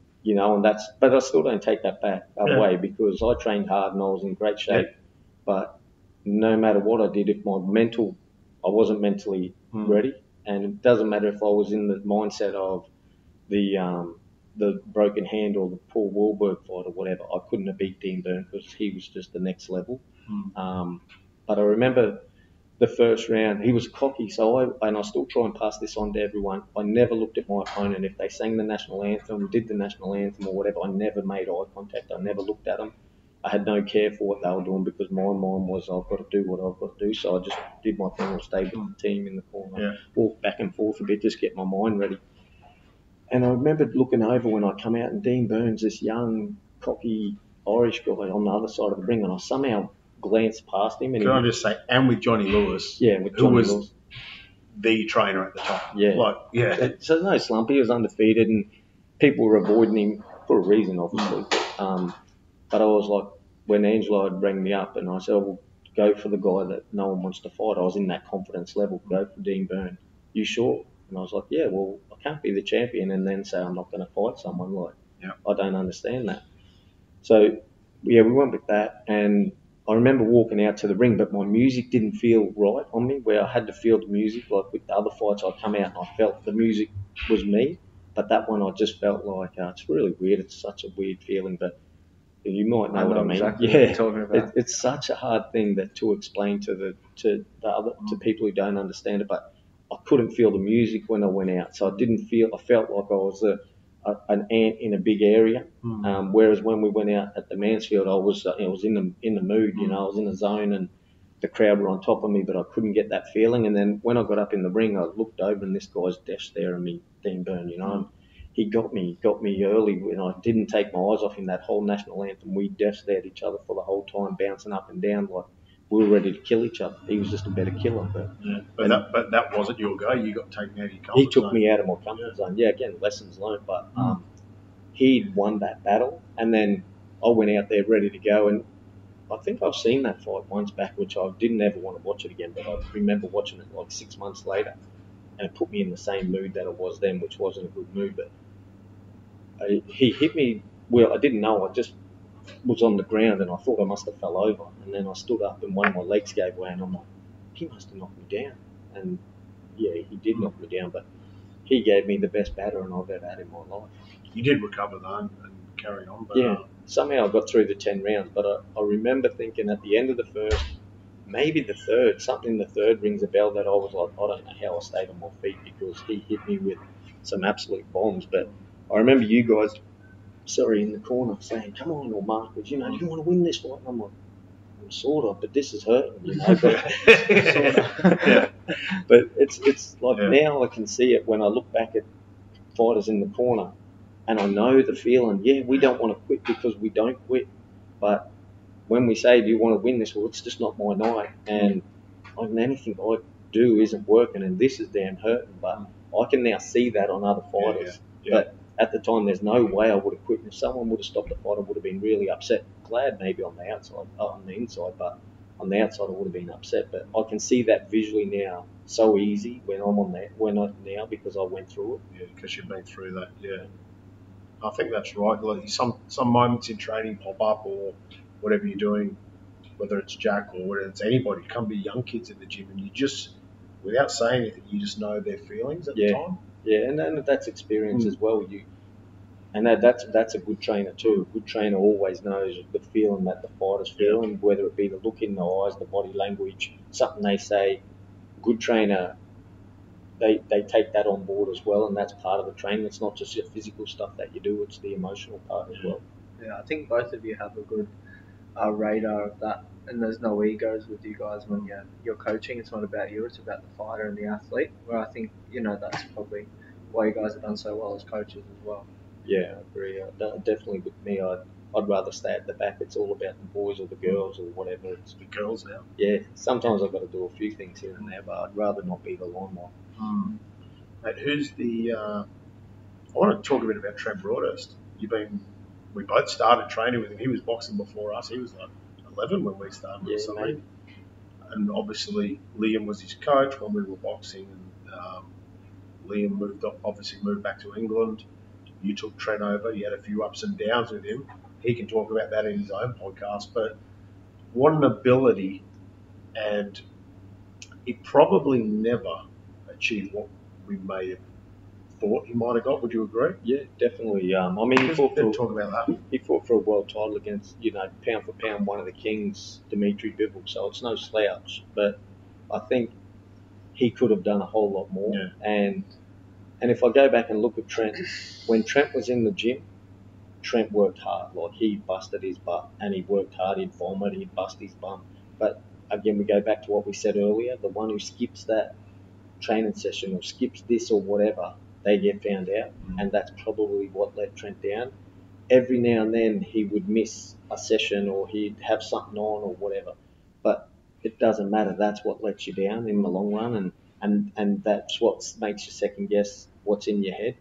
but I still don't take that back away, because I trained hard and I was in great shape. Yeah. But no matter what I did, if I wasn't mentally ready, and it doesn't matter if I was in the mindset of the broken hand or the Paul Wahlberg fight or whatever, I couldn't have beat Dean Byrne because he was just the next level. But I remember the first round, he was cocky, and I still try and pass this on to everyone. I never looked at my opponent. If they sang the national anthem, did the national anthem or whatever, I never made eye contact. I never looked at them. I had no care for what they were doing, because my mind was, I've got to do what I've got to do. So I just did my thing and stayed with the team in the corner, walked back and forth a bit, just get my mind ready. And I remember looking over when I come out, and Dean Byrne's this young, cocky Irish guy on the other side of the ring, and I somehow glanced past him. And Can I just say, and with Johnny Lewis, with Johnny Lewis, the trainer at the time. Yeah. So no slump. He was undefeated, and people were avoiding him for a reason, obviously. But I was like, when Angelo had rang me up and I said, well, go for the guy that no one wants to fight. I was in that confidence level. Go for Dean Byrne. You sure? And I was like, yeah, well, I can't be the champion and then say I'm not going to fight someone. Like, I don't understand that. So, yeah, we went with that. And I remember walking out to the ring, but my music didn't feel right on me, where I had to feel the music. Like with the other fights, I'd come out and I felt the music was me. But that one, I just felt like, it's really weird. It's such a weird feeling, but you might know what I mean. Exactly what you're talking about. It's such a hard thing to explain to the other to people who don't understand it. But I couldn't feel the music when I went out, so I didn't feel. I felt like I was an ant in a big area. Whereas when we went out at the Mansfield, I was in the mood. You know, I was in the zone, and the crowd were on top of me, but I couldn't get that feeling. And then when I got up in the ring, I looked over, and this guy's death staring me, Dean Byrne. You know. He got me early when I didn't take my eyes off him. That whole national anthem, we death stared each other for the whole time, bouncing up and down like we were ready to kill each other. He was just a better killer. But that wasn't your go. You got taken out of your comfort zone. He took me out of my comfort zone. Yeah, again, lessons learned. But he'd won that battle, and then I went out there ready to go. And I think I've seen that fight once back, which I didn't ever want to watch it again. But I remember watching it like 6 months later, and it put me in the same mood that it was then, which wasn't a good mood. But he hit me. Well, I didn't know. I just was on the ground, and I thought I must have fell over. And then I stood up, and one of my legs gave way, and I'm like, he must have knocked me down. And yeah, he did knock me down, but he gave me the best battering I've ever had in my life. You did recover though and carry on. But, yeah, somehow I got through the 10 rounds, but I remember thinking at the end of the first, maybe the third, something in the third rings a bell that I was like, I don't know how I stayed on my feet because he hit me with some absolute bombs. But I remember you guys, in the corner saying, come on, or Marcus, you want to win this fight. And I'm like, well, sort of, but this is hurting, But it's like now I can see it when I look back at fighters in the corner and I know the feeling, we don't want to quit because we don't quit. But when we say, do you want to win this? Well, it's just not my night. And anything I do isn't working and this is damn hurting. But I can now see that on other fighters. But at the time, there's no way I would have quit. If someone would have stopped the fight, I would have been really upset. Glad maybe on the inside, but on the outside, I would have been upset. But I can see that visually now so easy when I'm on that, now because I went through it. Yeah, because you've been through that. Yeah, I think that's right. Like some moments in training pop up or whatever you're doing, whether it's Jack or whether it's anybody, come be young kids in the gym, and you just, without saying anything, you just know their feelings at the time. Yeah, and that's experience as well. That's a good trainer too. A good trainer always knows the feeling that the fighter's feeling, whether it be the look in the eyes, the body language, something they say. Good trainer, they take that on board as well, and that's part of the training. It's not just your physical stuff that you do; it's the emotional part as well. Yeah, I think both of you have a good radar of that, and there's no egos with you guys when you're coaching. It's not about you; it's about the fighter and the athlete. Where I think that's probably why you guys have done so well as coaches as well. Yeah, I agree. Definitely with me, I'd rather stay at the back. It's all about the boys or the girls or whatever. It's the girls now. Yeah, sometimes I've got to do a few things here and there, but I'd rather not be the limelight. Mate, who's the? I want to talk a bit about Trent Broadhurst. We both started training with him. He was boxing before us. He was like 11 when we started or something. Maybe. And obviously Liam was his coach when we were boxing. And Liam moved back to England. You took Trent over. You had a few ups and downs with him. He can talk about that in his own podcast. But what an ability. And he probably never achieved what we may have thought he might have got. Would you agree? Yeah, definitely. I mean, he fought for a world title against, pound for pound, one of the kings, Dimitri Bivol. So it's no slouch. But I think he could have done a whole lot more. Yeah. And if I go back and look at Trent, when Trent was in the gym, Trent worked hard. Like, he busted his butt and he worked hard. He'd vomit, he'd bust his bum. But again, we go back to what we said earlier. The one who skips that training session or skips this or whatever, they get found out. And that's probably what let Trent down. Every now and then he would miss a session or he'd have something on or whatever. But it doesn't matter. That's what lets you down in the long run. And that's what makes you second guess what's in your head.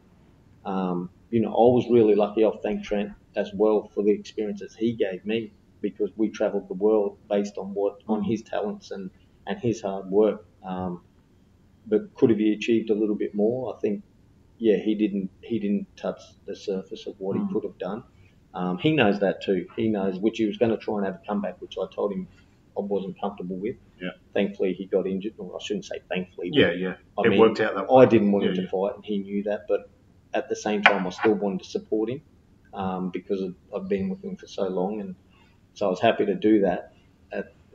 I was really lucky. I thank Trent as well for the experiences he gave me, because we travelled the world based on his talents and his hard work. But could have he achieved a little bit more? I think, yeah, he didn't touch the surface of what he could have done. He knows that too. He knows, which he was going to try and have a comeback, which I told him I wasn't comfortable with. Yeah. Thankfully, he got injured. Well, I shouldn't say thankfully. Yeah. It worked out that way. I didn't want him to fight, and he knew that. But at the same time, I still wanted to support him because I've been with him for so long, and so I was happy to do that.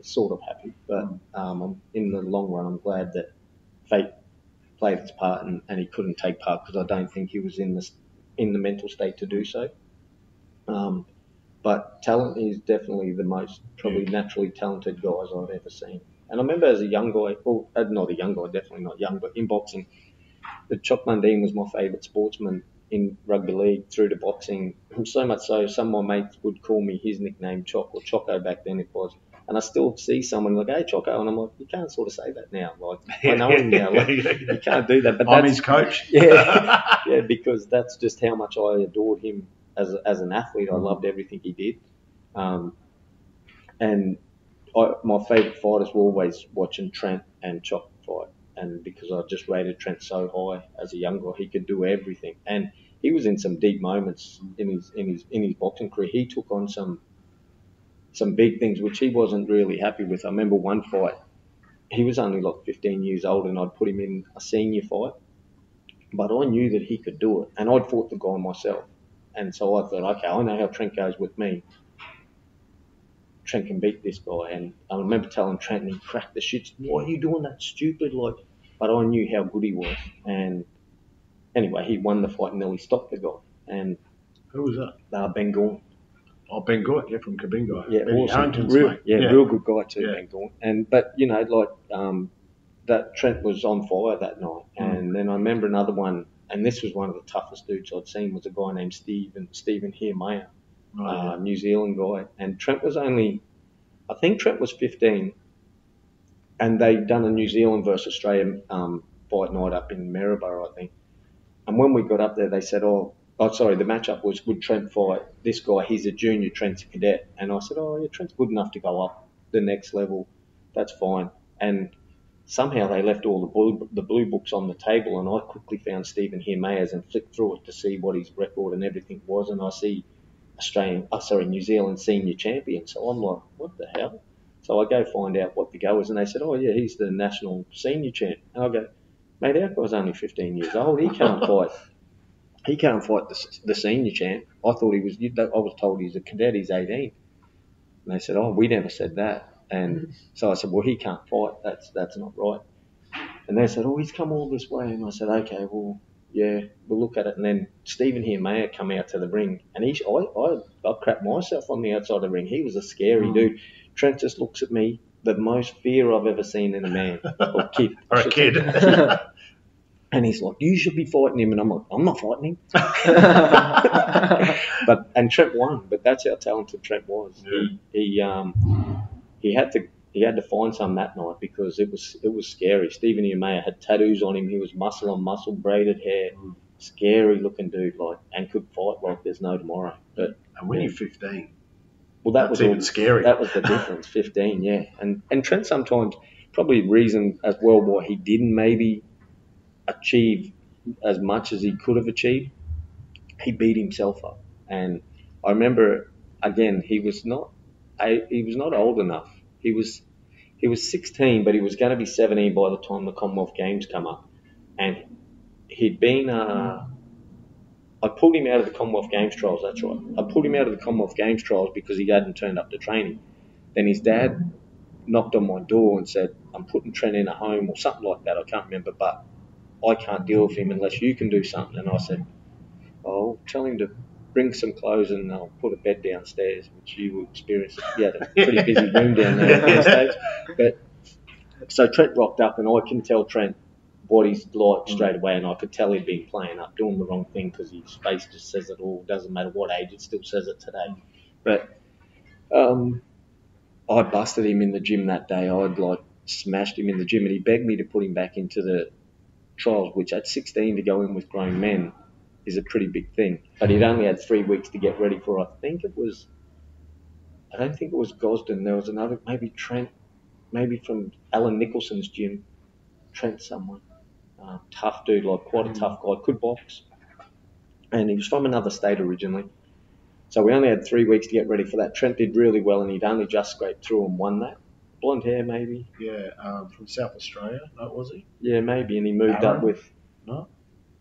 Sort of happy, but in the long run, I'm glad that fate played its part, and he couldn't take part because I don't think he was in the mental state to do so. But talent is definitely the most probably naturally talented guys I've ever seen. And I remember as a young guy, well, not a young guy, definitely not young, but in boxing, the Choc Mundine was my favourite sportsman in rugby league through to boxing. So much so, some of my mates would call me his nickname Choc, or Choco back then it was. And I still see someone like, hey, Choco, and I'm like, you can't sort of say that now. Like, I know him now. Like, you can't do that. But I'm his coach. Yeah, because that's just how much I adored him as an athlete. I loved everything he did. And my favourite fighters were always watching Trent and Choc fight. And because I just rated Trent so high as a young guy, he could do everything. And he was in some deep moments in his boxing career. He took on some big things which he wasn't really happy with. I remember one fight, he was only like 15 years old, and I'd put him in a senior fight, but I knew that he could do it, and I'd fought the guy myself. And so I thought, okay, I know how Trent goes with me. Trent can beat this guy. And I remember telling Trent, and he cracked the shits, why are you doing that stupid? Like, but I knew how good he was. And anyway, he won the fight and nearly stopped the guy. And who was that? Ben Gaunt. Oh, Ben Gaunt, yeah, from Kabingo. Yeah, awesome. Real real good guy too, Ben Gaunt. But that Trent was on fire that night. And then I remember another one, and this was one of the toughest dudes I'd seen, was a guy named Stephen Heermeyer, New Zealand guy. And Trent was I think Trent was 15, and they'd done a New Zealand versus Australia fight night up in Maryborough, I think. And when we got up there, they said, the matchup was, would Trent fight this guy? He's a junior, Trent's a cadet. And I said, yeah, Trent's good enough to go up the next level. That's fine. And somehow they left all the blue books on the table, and I quickly found Stephen Heermeyer's and flicked through it to see what his record and everything was. And I see New Zealand senior champion. So I'm like, what the hell? So I go find out what the go is, and they said, oh yeah, he's the national senior champ. And I go, mate, that guy's only 15 years old. He can't fight. He can't fight the senior champ. I thought he was. I was told he's a cadet. He's 18. And they said, oh, we never said that. And so I said, well, he can't fight. That's not right. And they said, oh, he's come all this way. And I said, okay, well, yeah, we'll look at it. And then Stephen Heermeyer come out to the ring, and I crapped myself on the outside of the ring. He was a scary dude. Trent just looks at me, the most fear I've ever seen in a man or kid. Or a kid. And he's like, you should be fighting him. And I'm like, I'm not fighting him. And Trent won, but that's how talented Trent was. Yeah. He had to find some that night because it was scary. Stephen Heermeyer had tattoos on him. He was muscle on muscle, braided hair, scary looking dude, and could fight like there's no tomorrow. But and when you're 15, well, that's even scary. That was the difference. 15, yeah. And Trent sometimes probably reason as well why he didn't maybe achieve as much as he could have achieved. He beat himself up, and I remember again he was not old enough. He was 16, but he was going to be 17 by the time the Commonwealth Games come up, and he'd been. I pulled him out of the Commonwealth Games trials. That's right. I pulled him out of the Commonwealth Games trials because he hadn't turned up to training. Then his dad knocked on my door and said, "I'm putting Trent in a home," or something like that. I can't remember, but I can't deal with him unless you can do something. And I said, "Oh, tell him to bring some clothes and I'll put a bed downstairs," which you will experience. He had a pretty busy room down there downstairs. But so Trent rocked up, and I can tell Trent what he's like straight away, and I could tell he'd been playing up, doing the wrong thing because his face just says it all. Doesn't matter what age, it still says it today. But I busted him in the gym that day. I'd smashed him in the gym, and he begged me to put him back into the trials, which at 16 to go in with grown men is a pretty big thing. But he'd only had 3 weeks to get ready for. I don't think it was Gosden. There was another, maybe Trent, maybe from Alan Nicholson's gym. Trent someone. Tough dude, like quite a tough guy, could box. And he was from another state originally. So we only had 3 weeks to get ready for that. Trent did really well, and he'd only just scraped through and won that. Blonde hair, maybe. Yeah, from South Australia, no, was he? Yeah, maybe. And he moved Aaron? up with... No?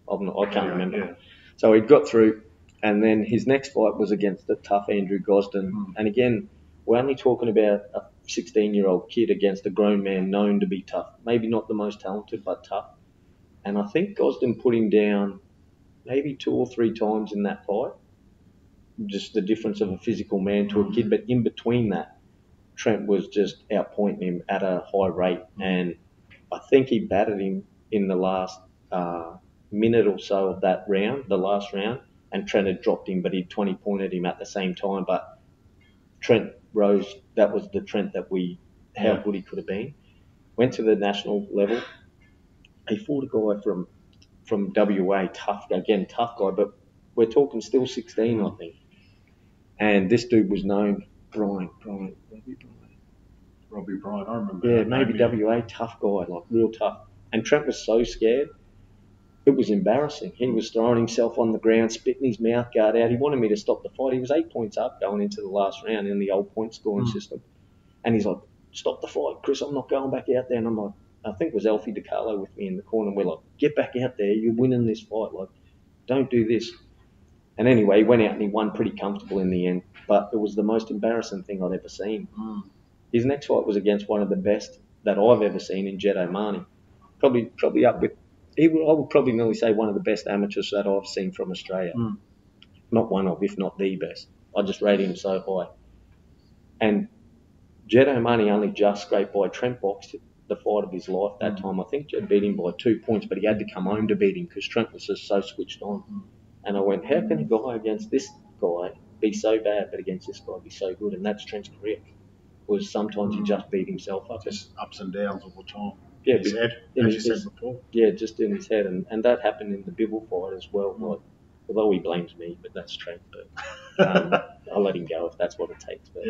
I can't remember. Yeah. So he got through, and then his next fight was against the tough Andrew Gosden. And again, we're only talking about a 16-year-old kid against a grown man known to be tough. Maybe not the most talented, but tough. And I think Gosden put him down maybe 2 or 3 times in that fight. Just the difference of a physical man to a kid. But in between that, Trent was just outpointing him at a high rate. And I think he battered him in the last minute or so of that round, the last round. And Trent had dropped him, but he'd 20-pointed him at the same time. But Trent rose. That was the Trent that how good he could have been. Went to the national level. He fought a guy from WA, tough guy, but we're talking still 16, I think. And this dude was known, Robbie Bryan, I remember. Yeah, maybe WA, tough guy, like real tough. And Trent was so scared, it was embarrassing. He was throwing himself on the ground, spitting his mouth guard out. He wanted me to stop the fight. He was 8 points up going into the last round in the old point scoring system. And he's like, stop the fight, Chris, I'm not going back out there. And I'm like, I think it was Alfie DiCarlo with me in the corner. And we're like, get back out there. You're winning this fight. Like, don't do this. And anyway, he went out and he won pretty comfortable in the end. But it was the most embarrassing thing I'd ever seen. His next fight was against one of the best that I've ever seen in Jed O'Mahony. Probably up with, I would probably nearly say one of the best amateurs that I've seen from Australia. Not one of, if not the best. I just rate him so high. And Jed O'Mahony only just scraped by. Trent boxed the fight of his life that time. I think Jed beat him by 2 points, but he had to come home to beat him because Trent was just so switched on. And I went, how can a guy against this guy be so bad, but against this guy be so good? And that's Trent's career. Was sometimes he just beat himself up. Just ups and downs all the time. Yeah, in his head, as you said before. Yeah, just in his head. And that happened in the Bibble fight as well. Like, although he blames me, but that's Trent. But I'll let him go if that's what it takes. But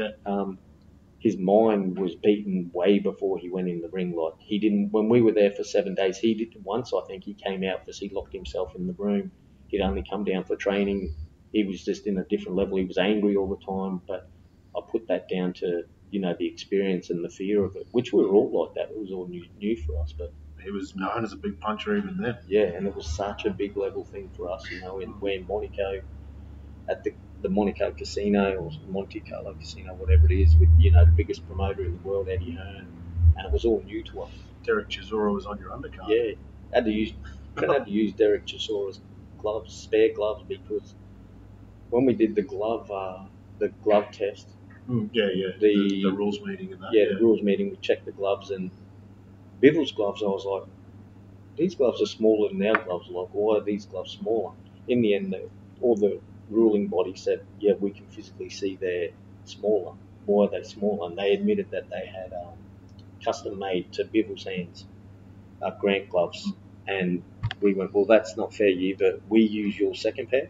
his mind was beaten way before he went in the ring. Like, he didn't, when we were there for 7 days, he did once, I think he came out because he locked himself in the room. He'd only come down for training. He was just in a different level. He was angry all the time, but I put that down to, the experience and the fear of it, which we were all like that. It was all new for us, but he was known as a big puncher even then. Yeah, and it was such a big level thing for us, we're in Monaco, at the Monaco Casino, or Monte Carlo Casino, whatever it is, with, the biggest promoter in the world, Eddie Hearn, and it was all new to us. Derek Chisora was on your undercard. Yeah, had to use Derek Chisora's gloves, spare gloves, because when we did the glove test, the rules meeting and that. The rules meeting, we checked the gloves, and Biville's gloves, I was like, these gloves are smaller than our gloves. Like, why are these gloves smaller? In the end, all the ruling body said, yeah, we can physically see they're smaller. Why are they smaller? And they admitted that they had custom made to Biville's hands, Grant gloves. And we went, well, that's not fair, but we use your second pair,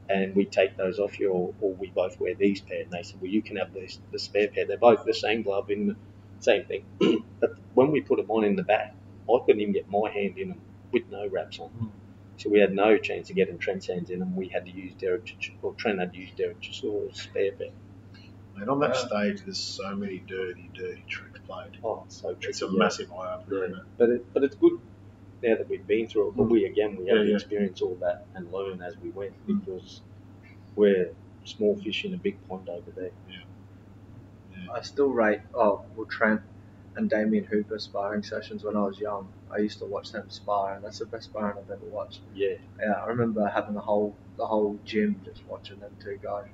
and we take those off you, or we both wear these pair. And they said, well, you can have the spare pair. They're both the same glove in the same thing. But when we put them on in the back, I couldn't even get my hand in them with no wraps on. So we had no chance of getting Trent's hands in them. We had to use Trent had to use Derek Chisora's spare pair. And on that stage, there's so many dirty tricks played. Oh, it's so tricky. It's a massive eye-opener, isn't it? But it's good now that we've been through it. But we had to experience all that and learn as we went, because we're small fish in a big pond over there. I still rate Trent and Damien Hooper sparring sessions when I was young. I used to watch them spar, and that's the best sparring I've ever watched. Yeah, I remember having the whole gym just watching them two go.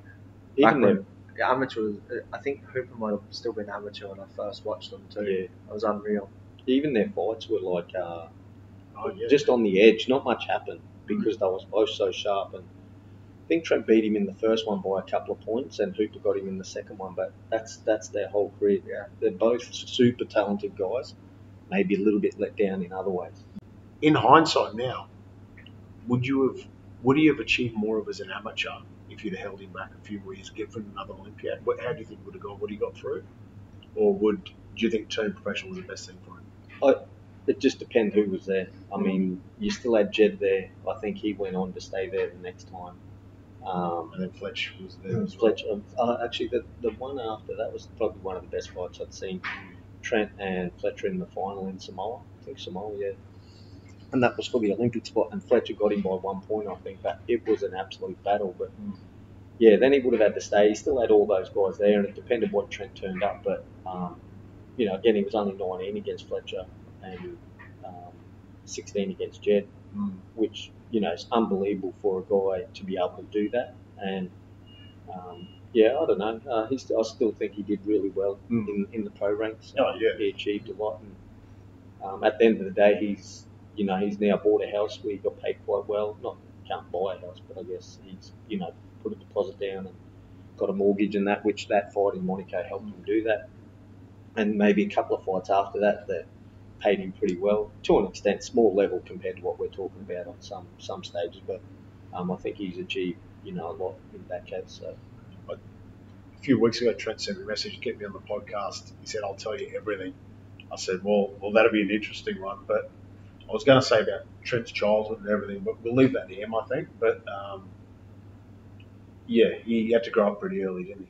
Even when amateur, I think Hooper might have still been amateur when I first watched them too. Yeah, it was unreal. Even their fights were like just on the edge. Not much happened because they were both so sharp. And I think Trent beat him in the first one by a couple of points, and Hooper got him in the second one. But that's their whole career. Yeah, they're both super talented guys. Maybe a little bit let down in other ways. In hindsight now, would you have would he have achieved more of as an amateur if you'd held him back a few more years, get for another Olympiad? How do you think would have gone? Would he got through, or do you think turning professional was the best thing for him? It just depends who was there. I mean, you still had Jed there. I think he went on to stay there the next time. And then Fletch was there as Fletch, actually, the one after that was probably one of the best fights I'd seen. Trent and Fletcher in the final in Samoa. I think Samoa, yeah. And that was for the Olympic spot, and Fletcher got him by 1 point, I think. But it was an absolute battle. But yeah, then he would have had to stay. He still had all those guys there, and it depended what Trent turned up. But again, he was only 19 against Fletcher and 16 against Jed, which is unbelievable for a guy to be able to do that. And I don't know. I still think he did really well in the pro ranks. Oh yeah, he achieved a lot. And at the end of the day, he's now bought a house where he got paid quite well. Can't buy a house, but I guess he's put a deposit down and got a mortgage and that, which that fight in Monaco helped him do that. And maybe a couple of fights after that paid him pretty well, to an extent, small level compared to what we're talking about on some stages. But I think he's achieved a lot in that case. So. A few weeks ago, Trent sent me a message, get me on the podcast. He said, "I'll tell you everything." I said, well, that'll be an interesting one. But I was going to say about Trent's childhood and everything, but we'll leave that to him, I think. But he had to grow up pretty early, didn't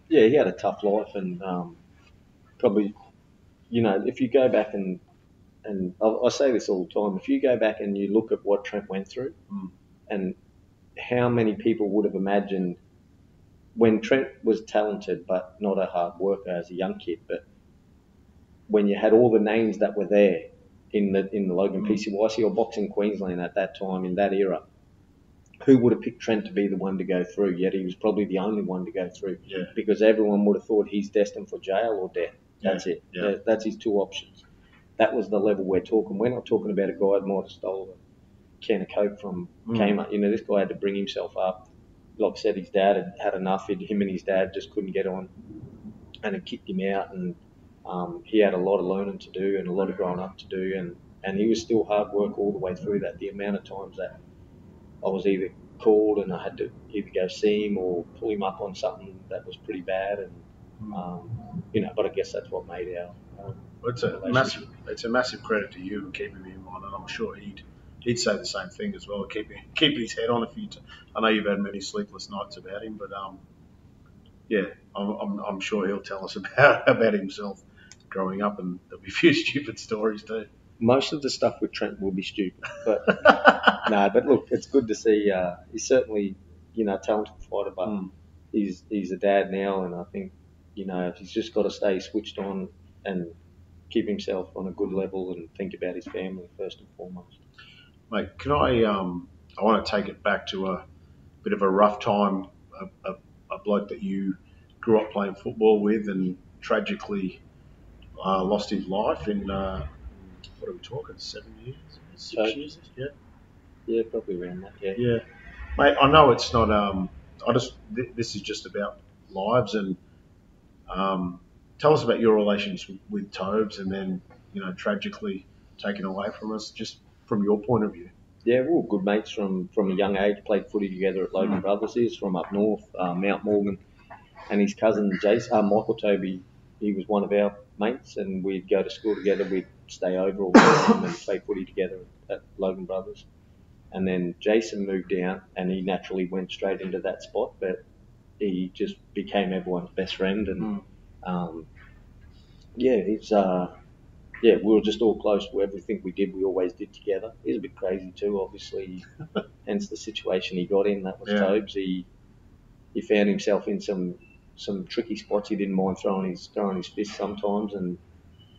he? Yeah, he had a tough life, and probably, if you go back and I say this all the time, if you go back and you look at what Trent went through, and how many people would have imagined when Trent was talented but not a hard worker as a young kid, but when you had all the names that were there in the Logan PCYC or Boxing Queensland at that time, in that era, who would have picked Trent to be the one to go through? Yet he was probably the only one to go through, because everyone would have thought he's destined for jail or death. That's it. Yeah. That's his two options. That was the level we're talking. We're not talking about a guy that might have stolen a can of Coke from Kmart. This guy had to bring himself up. Like I said, his dad had enough. Him and his dad just couldn't get on, and it kicked him out. And he had a lot of learning to do and a lot of growing up to do. And he was still hard work all the way through that. The amount of times that I was either called and I had to either go see him or pull him up on something that was pretty bad. And but I guess that's what made our it's a massive credit to you for keeping him on, and I'm sure he'd say the same thing as well, keeping his head on a few times. I know you've had many sleepless nights about him, but I'm sure he'll tell us about himself growing up, and there'll be a few stupid stories too. Most of the stuff with Trent will be stupid, but no. But look, it's good to see. He's certainly a talented fighter, but he's a dad now, and I think he's just got to stay switched on and keep himself on a good level and think about his family first and foremost. Mate, can I want to take it back to a bit of a rough time, a bloke that you grew up playing football with and tragically lost his life in, what are we talking, 7 years? 6 years? Yeah? Yeah, probably around that, yeah. Yeah. Mate, I know it's not, this is just about lives, and tell us about your relations with Tobes and then, tragically taken away from us, just from your point of view. Yeah, we were good mates from a young age, played footy together at Logan Brothers. He's from up north, Mount Morgan, and his cousin Michael Toby, he was one of our mates, and we'd go to school together, we'd stay over all the time and play footy together at Logan Brothers. And then Jason moved down, and he naturally went straight into that spot, but he just became everyone's best friend, and we were just all close to everything we did. We always did together. He's a bit crazy too, obviously. Hence the situation he got in. That was Tobes. He found himself in some tricky spots. He didn't mind throwing his fist sometimes, and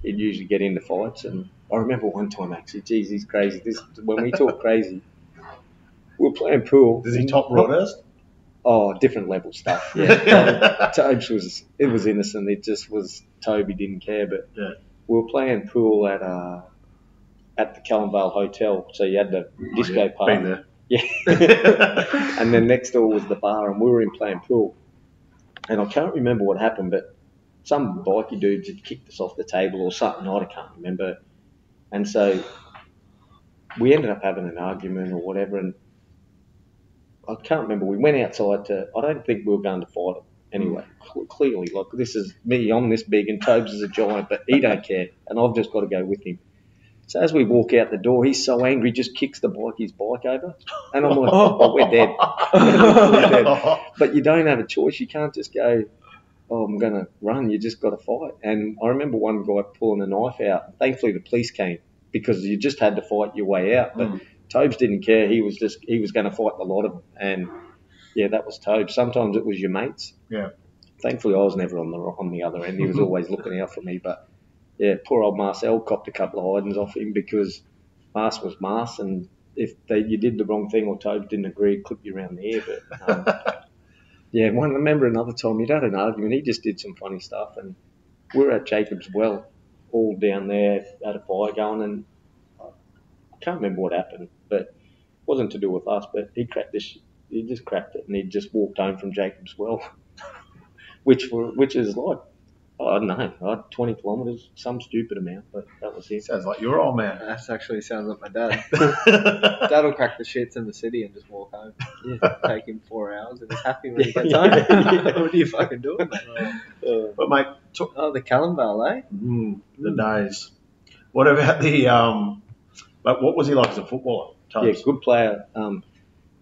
he'd usually get into fights. And I remember one time actually, geez, he's crazy. When we talk crazy, we were playing pool. Does he top Broadhurst? Oh, different level stuff. Yeah, Tobes was innocent. It just was Toby didn't care, but. Yeah. We were playing pool at the Callanvale Hotel, so you had the disco part. Been there. Yeah. And then next door was the bar, and we were in playing pool. And I can't remember what happened, but some bikey dudes had kicked us off the table or something. I can't remember. And so we ended up having an argument or whatever, and I can't remember. We went outside I don't think we were going to fight him anyway. Clearly, like, this is me. I'm this big, and Tobes is a giant, but he don't care, and I've just got to go with him. So as we walk out the door, he's so angry, just kicks his bike over, and I'm like, oh, we're dead. We're dead. But you don't have a choice. You can't just go, oh, I'm going to run. You just got to fight. And I remember one guy pulling a knife out. Thankfully, the police came because you just had to fight your way out. But Tobes didn't care. He was going to fight the lot of them. And yeah, that was Tobes. Sometimes it was your mates. Yeah. Thankfully, I was never on the other end. He was always looking out for me. But yeah, poor old Marcel copped a couple of hidings off him because Mars was Mars, and if you did the wrong thing or Tobes didn't agree, he'd clip you around the ear. But yeah, I remember another time you'd had an argument. He just did some funny stuff, and we were at Jacob's Well, all down there, had a fire going, and I can't remember what happened, but it wasn't to do with us. But he just cracked it, and he just walked home from Jacob's Well, which is like, I don't know, 20 kilometres, some stupid amount, but that was it. Sounds like your old man. That actually sounds like my dad. Dad'll crack the shits in the city and just walk home. Yeah. Take him 4 hours and he's happy when he gets home. What are you fucking doing, mate? But mate, the Callumvale, eh? The days. What about the like, what was he like as a footballer? Yeah, good player,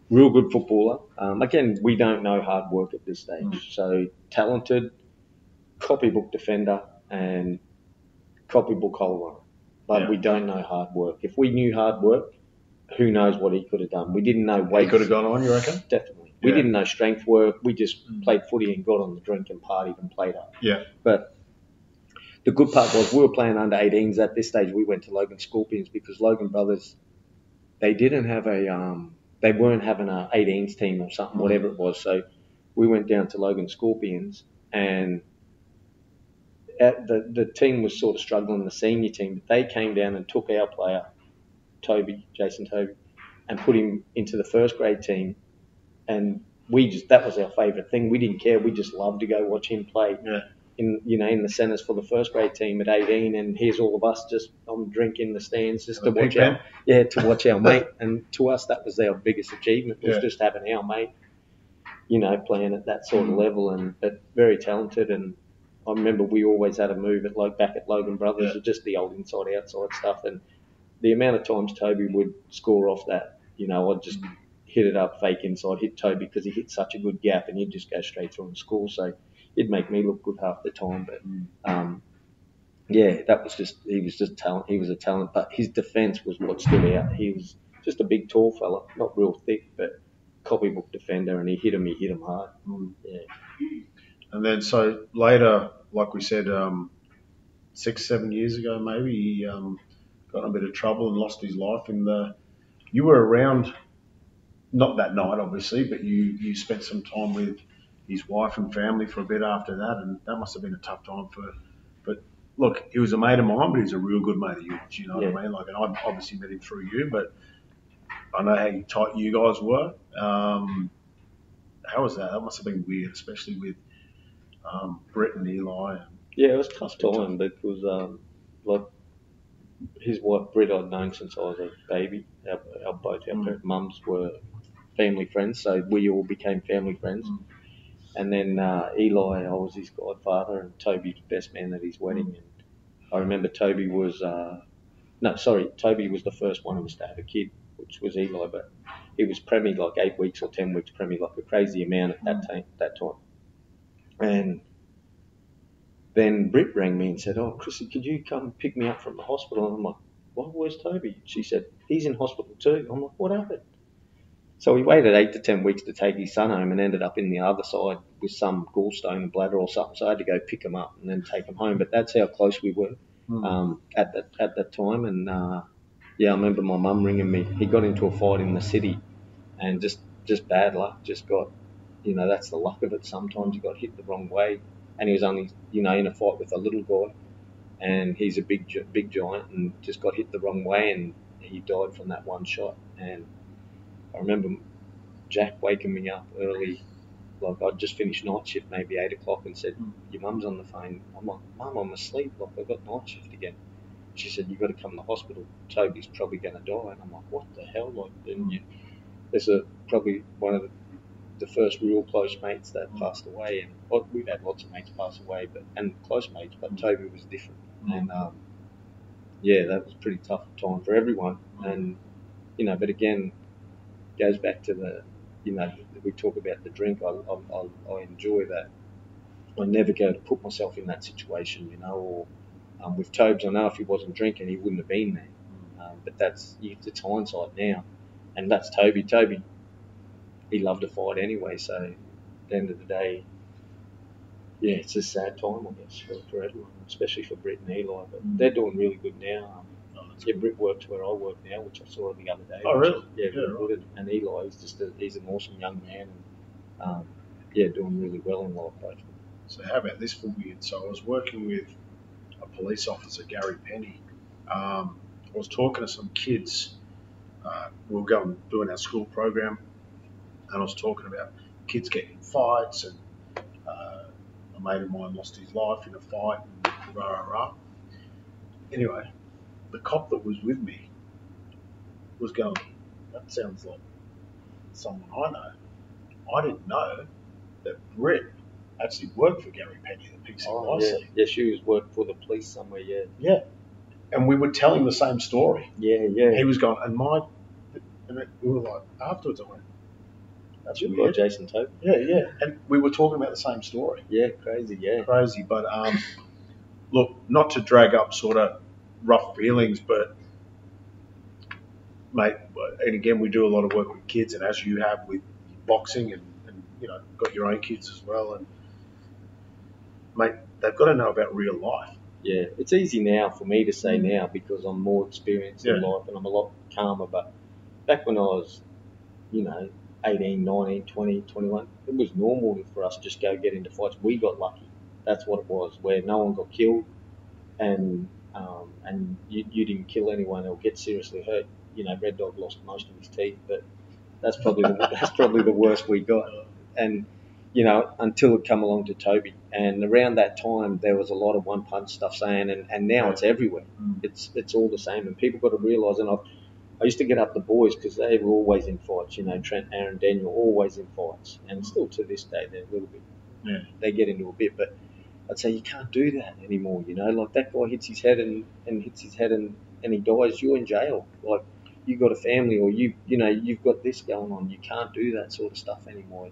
real good footballer. Again, we don't know hard work at this stage. So talented, copybook defender and copybook holder, but we don't know hard work. If we knew hard work, who knows what he could have done. We didn't know weight. He could have gone on, you reckon? Definitely. We didn't know strength work. We just played footy and got on the drink and partied and played up. Yeah. But the good part was we were playing under 18s. At this stage, we went to Logan Scorpions because Logan Brothers, they didn't have they weren't having a 18s team or something, whatever it was. So we went down to Logan Scorpions, and the team was sort of struggling, the senior team, but they came down and took our player, Jason Toby, and put him into the first grade team, and that was our favourite thing. We didn't care. We just loved to go watch him play in the centres for the first grade team at 18, and here's all of us just on drink in the stands just to watch our mate. And to us, that was our biggest achievement, was just having our mate, playing at that sort of level, but very talented. And I remember we always had a move back at Logan Brothers, just the old inside-outside stuff. And the amount of times Toby would score off that, I'd just hit it up, fake inside, hit Toby because he hit such a good gap, and he'd just go straight through and score. So it'd make me look good half the time. But that was he was just talent. He was a talent, but his defence was what stood out. He was just a big, tall fella, not real thick, but copybook defender, and he hit him hard. Yeah. And then so later, like we said, 6-7 years ago maybe, he got in a bit of trouble and lost his life. You were around, not that night obviously, but you spent some time with his wife and family for a bit after that, and that must have been a tough time but look, he was a mate of mine, but he was a real good mate of yours, you know what I mean? Like, and I obviously met him through you, but I know how tight you guys were. How was that? That must have been weird, especially with Brett and Eli. It was a tough time because, like, his wife Britt I'd known since I was a baby. Both our mums were family friends, so we all became family friends. And then Eli, I was his godfather, and Toby's best man at his wedding. And I remember Toby was the first one of us to have a kid, which was Eli, but he was preemie like 8 weeks or 10 weeks preemie, like a crazy amount at that time. And then Britt rang me and said, "Oh, Chrissy, could you come pick me up from the hospital?" And I'm like, "What? Where's Toby?" She said, "He's in hospital too." I'm like, "What happened?" So he waited 8 to 10 weeks to take his son home and ended up in the other side with some gallstone and bladder or something. So I had to go pick him up and then take him home. But that's how close we were at that time. And I remember my mum ringing me. He got into a fight in the city, and just bad luck. Just got, that's the luck of it. Sometimes he got hit the wrong way, and he was only, in a fight with a little guy, and he's a big giant, and just got hit the wrong way, and he died from that one shot. And I remember Jack waking me up early, like I'd just finished night shift, maybe 8 o'clock, and said, "Your mum's on the phone." I'm like, "Mum, I'm asleep. Like, I've got night shift again." She said, "You've got to come to the hospital. Toby's probably going to die." And I'm like, "What the hell?" Like, then there's probably one of the first real close mates that passed away, and we've had lots of mates pass away, and close mates, but Toby was different, and yeah, that was a pretty tough time for everyone, and but again, goes back to the, we talk about the drink. I enjoy that. I never go to put myself in that situation, or with Tobes, I know if he wasn't drinking, he wouldn't have been there. But it's hindsight now, and that's Toby. Toby, he loved to fight anyway. So at the end of the day, yeah, it's a sad time, I guess, for everyone, especially for Britt and Eli. But they're doing really good now. Britt works where I work now, which I saw the other day. Oh, really? Yeah, really good. And Eli, he's an awesome young man, and doing really well in life, both. So how about this for weird? So I was working with a police officer, Gary Penny. I was talking to some kids. We were doing our school program, and I was talking about kids getting in fights, and a mate of mine lost his life in a fight, and rah, rah, rah. Anyway, the cop that was with me was going, that sounds like someone I know. I didn't know that Britt actually worked for Gary Penny, the PCYC. Yeah, she was working for the police somewhere, yeah. Yeah. And we were telling the same story. Yeah, yeah. He was going, and we were like, afterwards I went, that's weird. weird. Jason Tope. Yeah, yeah. And we were talking about the same story. Yeah, crazy, yeah. Crazy. But look, not to drag up sort of rough feelings, but mate, and again, we do a lot of work with kids, and as you have with boxing and got your own kids as well, and mate, they've got to know about real life. Yeah, it's easy now for me to say now because I'm more experienced in life and I'm a lot calmer. But back when I was, 18, 19, 20, 21, it was normal for us to just go get into fights. We got lucky. That's what it was, where no one got killed and you didn't kill anyone or get seriously hurt. Red Dog lost most of his teeth, but that's probably the worst we got. And until it come along to Toby, and around that time there was a lot of one punch stuff saying, and now it's everywhere. It's all the same, and people got to realise. And I used to get up the boys because they were always in fights. Trent, Aaron, Daniel, always in fights, and still to this day they're a little bit. Yeah. They get into a bit, but I'd say you can't do that anymore. Like that guy hits his head and he dies. You're in jail. Like you got a family, or you've got this going on. You can't do that sort of stuff anymore.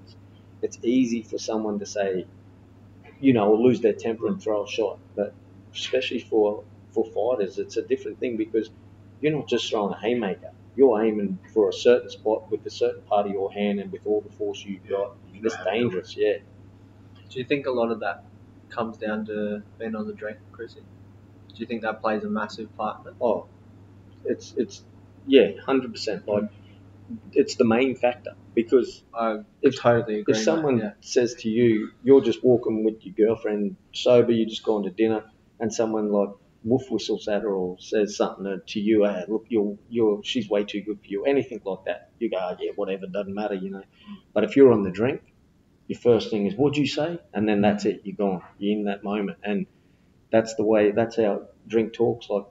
It's easy for someone to say, or lose their temper and throw a shot. But especially for fighters, it's a different thing because you're not just throwing a haymaker. You're aiming for a certain spot with a certain part of your hand and with all the force you've got. It's dangerous, yeah. Do you think a lot of that comes down to being on the drink, Chrissy? Do you think that plays a massive part in it? Oh, it's 100%. Like, it's the main factor because I totally agree. If someone says to you, you're just walking with your girlfriend sober, you just gone to dinner, and someone like wolf whistles at her or says something to you, look, she's way too good for you, anything like that, you go, yeah, whatever, doesn't matter, But if you're on the drink, your first thing is, what'd you say? And then that's it, you're gone, you're in that moment, and that's how drink talks. Like,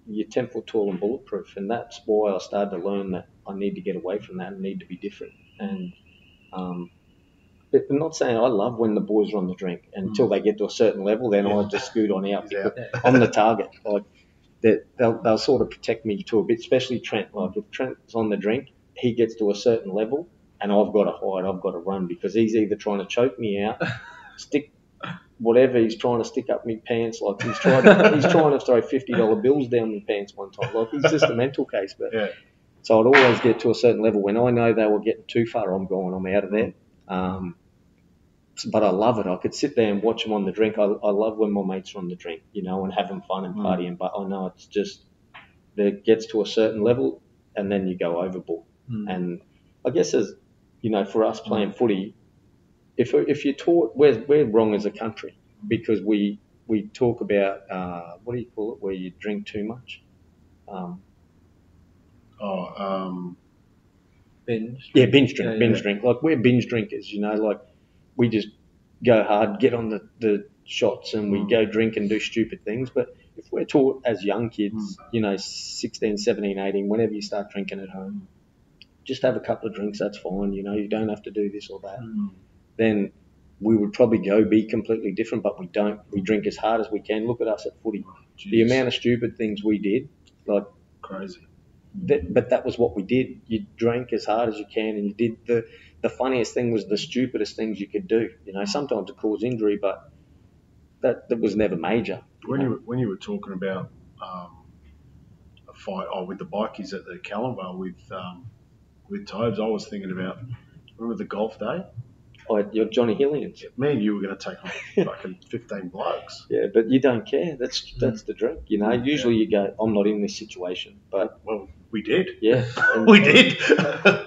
you're 10 foot tall and bulletproof, and that's why I started to learn that I need to get away from that and need to be different. And but I'm not saying I love when the boys are on the drink until they get to a certain level, then I just scoot on out because I'm the target. Like they'll sort of protect me to a bit, especially Trent. Like if Trent's on the drink, he gets to a certain level and I've got to hide, I've got to run because he's either trying to choke me out, stick whatever he's trying to stick up my pants, like he's trying to throw $50 bills down my pants one time. Like he's just a mental case. But so I'd always get to a certain level. When I know they were getting too far, I'm out of there. But I love it. I could sit there and watch them on the drink. I love when my mates are on the drink, and having fun and partying. But I know it's just that it gets to a certain level and then you go overboard. And I guess as for us playing footy, if you're taught, we're wrong as a country because we talk about what do you call it, where you drink too much. Binge. Yeah, binge drink. Like we're binge drinkers, like we just go hard, get on the shots and we go drink and do stupid things. But if we're taught as young kids, 16, 17, 18, whenever you start drinking at home, just have a couple of drinks, that's fine, you know, you don't have to do this or that. Then we would probably go be completely different, but we don't. We drink as hard as we can. Look at us at footy. The amount of stupid things we did, like crazy. But that was what we did. You drank as hard as you can, and you did the funniest thing was the stupidest things you could do. You know, sometimes it caused injury, but that was never major. When you were talking about a fight with the bikies at the Callanvale with Tobes, I was thinking about, remember the golf day? You're Johnny Hillians. Me and you were going to take on fucking 15 blokes. Yeah, but you don't care. That's the drink. You know, usually you go, I'm not in this situation, but well, we did. Yeah, we did.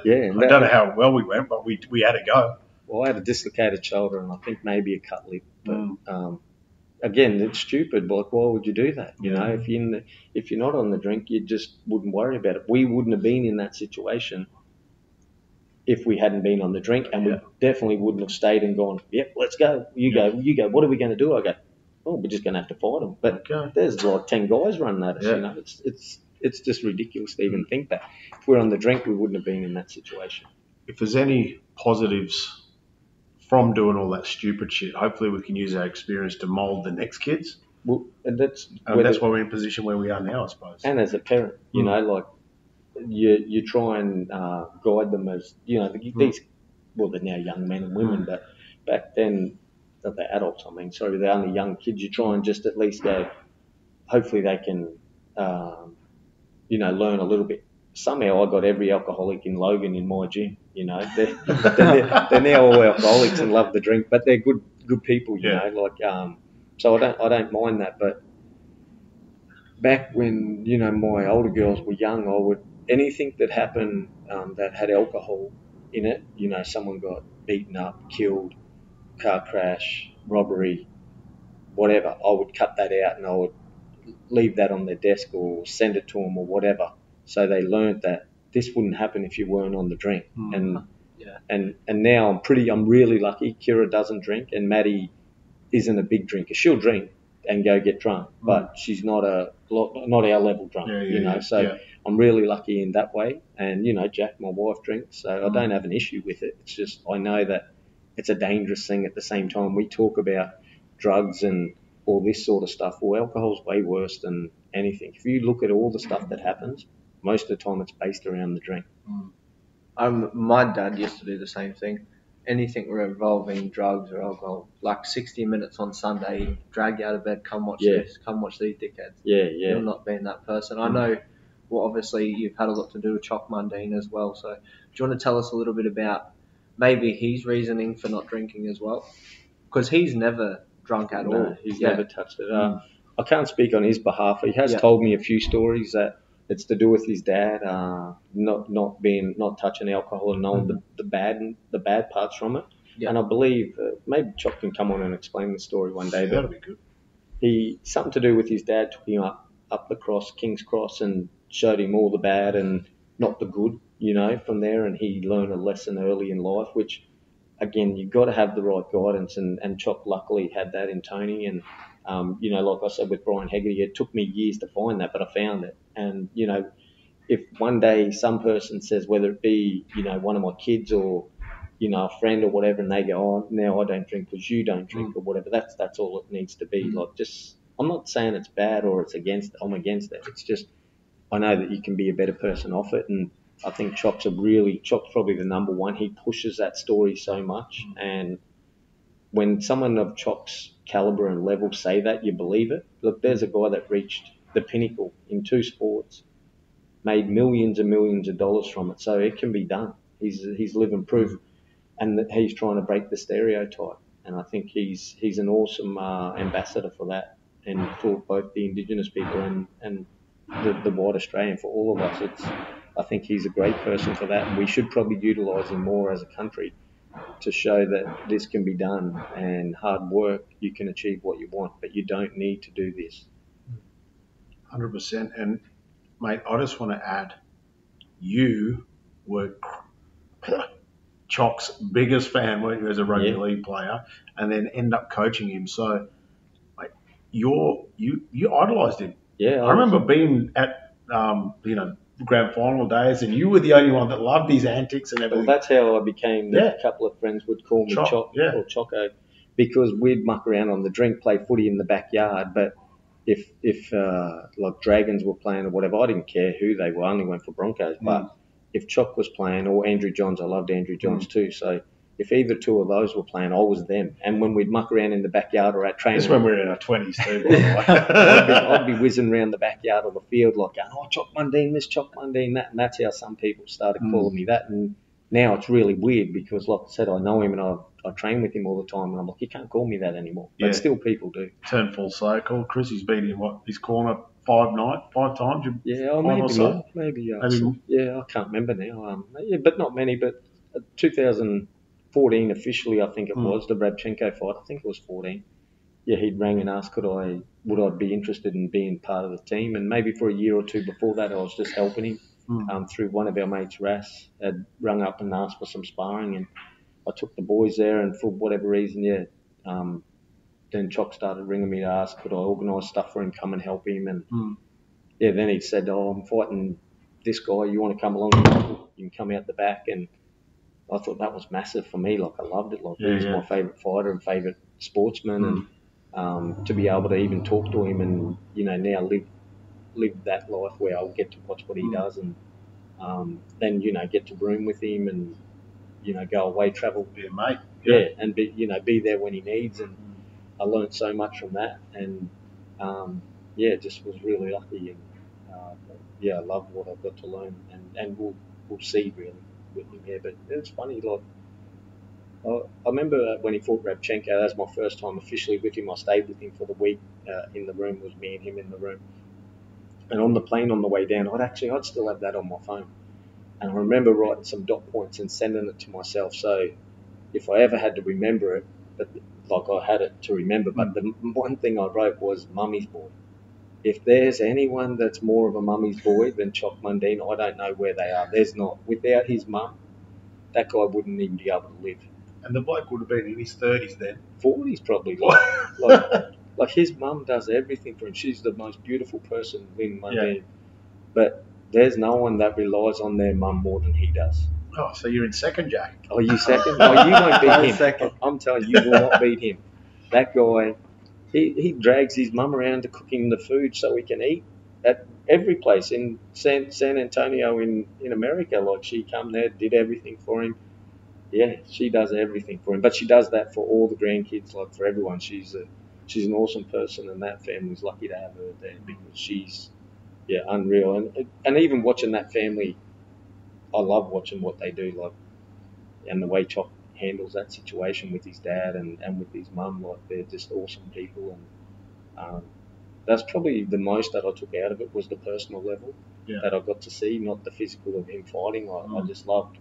Yeah, I don't know how well we went, but we had to go. Well, I had a dislocated shoulder and I think maybe a cut lip. But again, it's stupid. But why would you do that? You know, if you're not on the drink, you just wouldn't worry about it. We wouldn't have been in that situation if we hadn't been on the drink, and we definitely wouldn't have stayed and gone, yep, let's go. You go. What are we going to do? I go, oh, we're just going to have to fight them. But there's like 10 guys running at us. You know, it's just ridiculous to even think that. If we're on the drink, we wouldn't have been in that situation. If there's any positives from doing all that stupid shit, hopefully we can use our experience to mould the next kids. Well, and that's why we're in a position where we are now, I suppose. And as a parent, you know, like you try and guide them as, you know, these, well, they're now young men and women, but back then, they're adults, I mean, sorry, they're only young kids. You try and just at least go, hopefully they can, you know, learn a little bit. Somehow I got every alcoholic in Logan in my gym, you know. They're now all alcoholics and love the drink, but they're good people, you know. Like, so I don't mind that. But back when, you know, my older girls were young, I would, anything that happened that had alcohol in it, you know, someone got beaten up, killed, car crash, robbery, whatever, I would cut that out and I would leave that on their desk or send it to them or whatever. So they learned that this wouldn't happen if you weren't on the drink. And now I'm really lucky. Kira doesn't drink and Maddie isn't a big drinker. She'll drink and go get drunk, but she's not our level drunk, you know. So I'm really lucky in that way. And, you know, Jack, my wife, drinks, so I don't have an issue with it. It's just I know that it's a dangerous thing at the same time. We talk about drugs and all this sort of stuff. Well, alcohol's way worse than anything. If you look at all the stuff that happens, most of the time it's based around the drink. My dad used to do the same thing. Anything involving drugs or alcohol, like 60 Minutes on Sunday, he'd drag you out of bed, come watch this, come watch these dickheads. You're not being that person. I know, well, obviously you've had a lot to do with Choc Mundine as well, so do you want to tell us a little bit about maybe his reasoning for not drinking as well? Because he's never drunk at all. He's never touched it. I can't speak on his behalf. He has told me a few stories that it's to do with his dad not touching alcohol and knowing the bad parts from it. And I believe maybe Choc can come on and explain the story one day. That'd be good. Something to do with his dad took him up the cross, King's Cross, and showed him all the bad and not the good, you know, from there. And he learned a lesson early in life, which, again, you've got to have the right guidance. And Choc luckily had that in Tony. And, you know, like I said with Brian Hegarty, it took me years to find that, but I found it. And, you know, if one day some person says, whether it be, you know, one of my kids or, you know, a friend or whatever, and they go, oh, now I don't drink because you don't drink or whatever, that's all it needs to be. Like, just, I'm not saying it's bad or it's I'm against it. It's just, I know that you can be a better person off it. And I think Choc's probably the number one. He pushes that story so much. And when someone of Choc's caliber and level say that, you believe it. Look, there's a guy that reached the pinnacle in 2 sports, made millions and millions of dollars from it. So it can be done. He's living proof, and that he's trying to break the stereotype. And I think he's an awesome ambassador for that, and for both the Indigenous people and the white Australian, for all of us. I think he's a great person for that, and we should probably utilise him more as a country to show that this can be done, and hard work, you can achieve what you want, but you don't need to do this. 100%. And, mate, I just want to add, you were Choc's biggest fan, weren't you, as a rugby league player, and then end up coaching him. So, mate, you idolised him. Yeah. I remember being at, you know, grand final days, and you were the only one that loved his antics and everything. Well, that's how I became. Yeah. A couple of friends would call me Choc, yeah. or Choco, because we'd muck around on the drink, play footy in the backyard. But if like Dragons were playing or whatever, I didn't care who they were. I only went for Broncos. But if Choc was playing, or Andrew Johns, I loved Andrew Johns too. So if either two of those were playing, I was them. And when we'd muck around in the backyard or at training, this is when we were in our 20s too, by the way. I'd be whizzing around the backyard of the field like, oh, Choc Mundine this, Choc Mundine that. And that's how some people started calling me that. And now it's really weird because, like I said, I know him and I train with him all the time. And I'm like, you can't call me that anymore. But still people do. Turn full circle. Chrissy's been in his corner 5 times? Yeah, maybe more. Maybe. Yeah, I can't remember now. But not many. But 2014 officially, I think it was, the Rabchenko fight. I think it was 14. Yeah, he'd rang and asked would I be interested in being part of the team. And maybe for a year or two before that, I was just helping him through one of our mates, Ras, had rung up and asked for some sparring. And I took the boys there, and for whatever reason, then Choc started ringing me to ask could I organise stuff for him, come and help him. And then he said, I'm fighting this guy, you want to come along? You can come out the back. And I thought that was massive for me. Like, I loved it. Like, he's my favourite fighter and favourite sportsman. And to be able to even talk to him and, now live that life where I'll get to watch what he does and then, get to room with him and, go away, travel. Be a mate. Yeah, and be there when he needs. And I learned so much from that. And, just was really lucky. And, I loved what I've got to learn. And we'll see, really, with him here. But it's funny, like, I remember when he fought Rabchenko, that was my first time officially with him. I stayed with him for the week in the room. It was me and him in the room. And on the plane on the way down, I'd still have that on my phone. And I remember writing some dot points and sending it to myself. So if I ever had to remember it, I had it to remember. But the one thing I wrote was Mummy's Boy. If there's anyone that's more of a mummy's boy than Choc Mundine, I don't know where they are. There's not. Without his mum, that guy wouldn't even be able to live. And the bloke would have been in his 30s then. 40s probably. Like his mum does everything for him. She's the most beautiful person in Mundine. Yeah. But there's no one that relies on their mum more than he does. Oh, so you're in second, Jack. Oh, you second? Oh, you won't beat him. Second. I'm telling you, you will not beat him. That guy, he drags his mum around to cooking the food so he can eat at every place. In San Antonio in America, like, she come there, did everything for him. Yeah, she does everything for him. But she does that for all the grandkids, like for everyone. She's an awesome person, and that family's lucky to have her there because she's, unreal. And even watching that family, I love watching what they do, like, and the way Choc handles that situation with his dad and with his mum. Like, they're just awesome people. And that's probably the most that I took out of it was the personal level that I got to see, not the physical of him fighting. I just loved,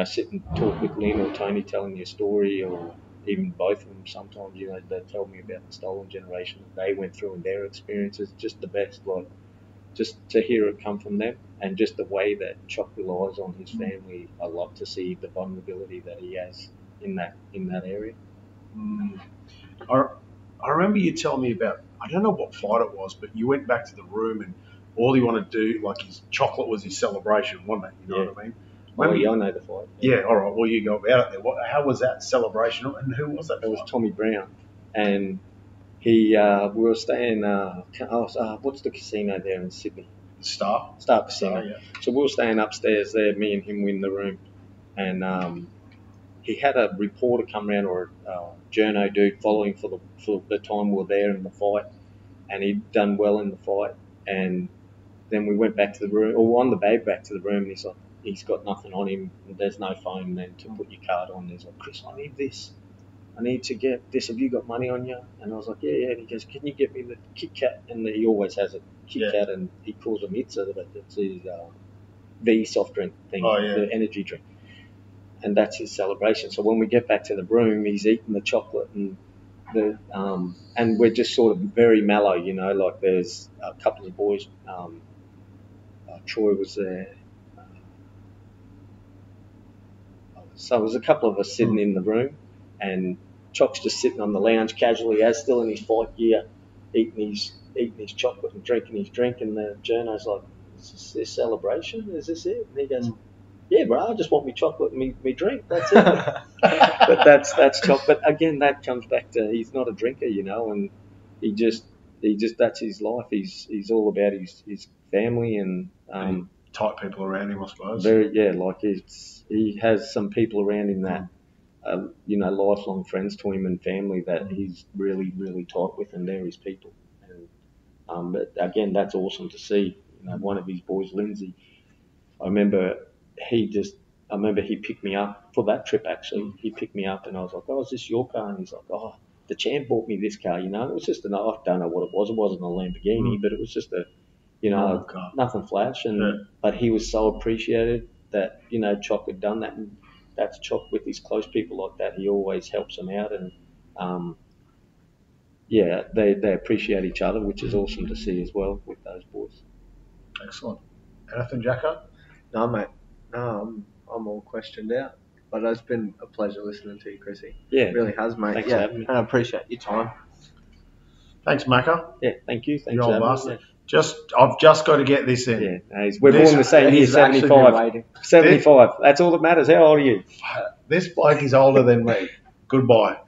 sit and talk with Lynn or Tony telling you a story, or even both of them sometimes, they tell me about the stolen generation that they went through and their experiences. Just the best, like, just to hear it come from them, and just the way that Choc relies on his family. I love to see the vulnerability that he has in that area. I remember you telling me about, I don't know what fight it was, but you went back to the room and all you wanted to do, like, his chocolate was his celebration, wasn't it? You know what I mean? I know the fight. Yeah, all right. Well, you go about it there. How was that celebration? And who was that? It was Tommy Brown. And we were staying, what's the casino there in Sydney? Star Casino. Yeah. So we were staying upstairs there, me and him were in the room. And he had a reporter come around, or a journo dude following for the time we were there in the fight. And he'd done well in the fight. And then we went back to the room, or on the way back to the room, and he's like, he's got nothing on him. There's no phone then to put your card on. He's like, Chris, I need this. I need to get this. Have you got money on you? And I was like, yeah. And he goes, can you get me the Kit Kat? And he always has a Kit Kat, and he calls them Itza, but it's his V soft drink thing, the energy drink. And that's his celebration. So when we get back to the room, he's eating the chocolate, and and we're just sort of very mellow, like there's a couple of boys. Troy was there. So there was a couple of us sitting in the room, and Choc's just sitting on the lounge casually, as still in his fight gear, eating his chocolate and drinking his drink. And the journo's like, is this celebration? Is this it? And he goes, yeah, bro, I just want me chocolate and me drink. That's it. But that's chocolate. But again, that comes back to he's not a drinker, you know, and he just that's his life. He's all about his family and tight people around him, I suppose. Like he has some people around him that you know, lifelong friends to him and family that he's really, really tight with, and they're his people. And but again, that's awesome to see. You know, one of his boys, Lindsay, I remember he picked me up for that trip. Actually, he picked me up, and I was like, "Oh, is this your car?" And he's like, "Oh, the champ bought me this car." You know, it was just I don't know what it was. It wasn't a Lamborghini, but it was just a, you know, nothing flash. And but he was so appreciated that, you know, Choc had done that, and that's Choc with his close people like that. He always helps them out, and they appreciate each other, which is awesome to see as well with those boys. Excellent. Anything, Jacko? No, mate. No, I'm all questioned out. But it's been a pleasure listening to you, Chrissy. Yeah. It really has, mate. Thanks for having me. And I appreciate your time. Thanks, Macca. Yeah, thank you. Thanks You're for old having me. bastard. I've just got to get this in. Yeah, we're born the same year, 75. 75. That's all that matters. How old are you? This bloke is older than me. Goodbye.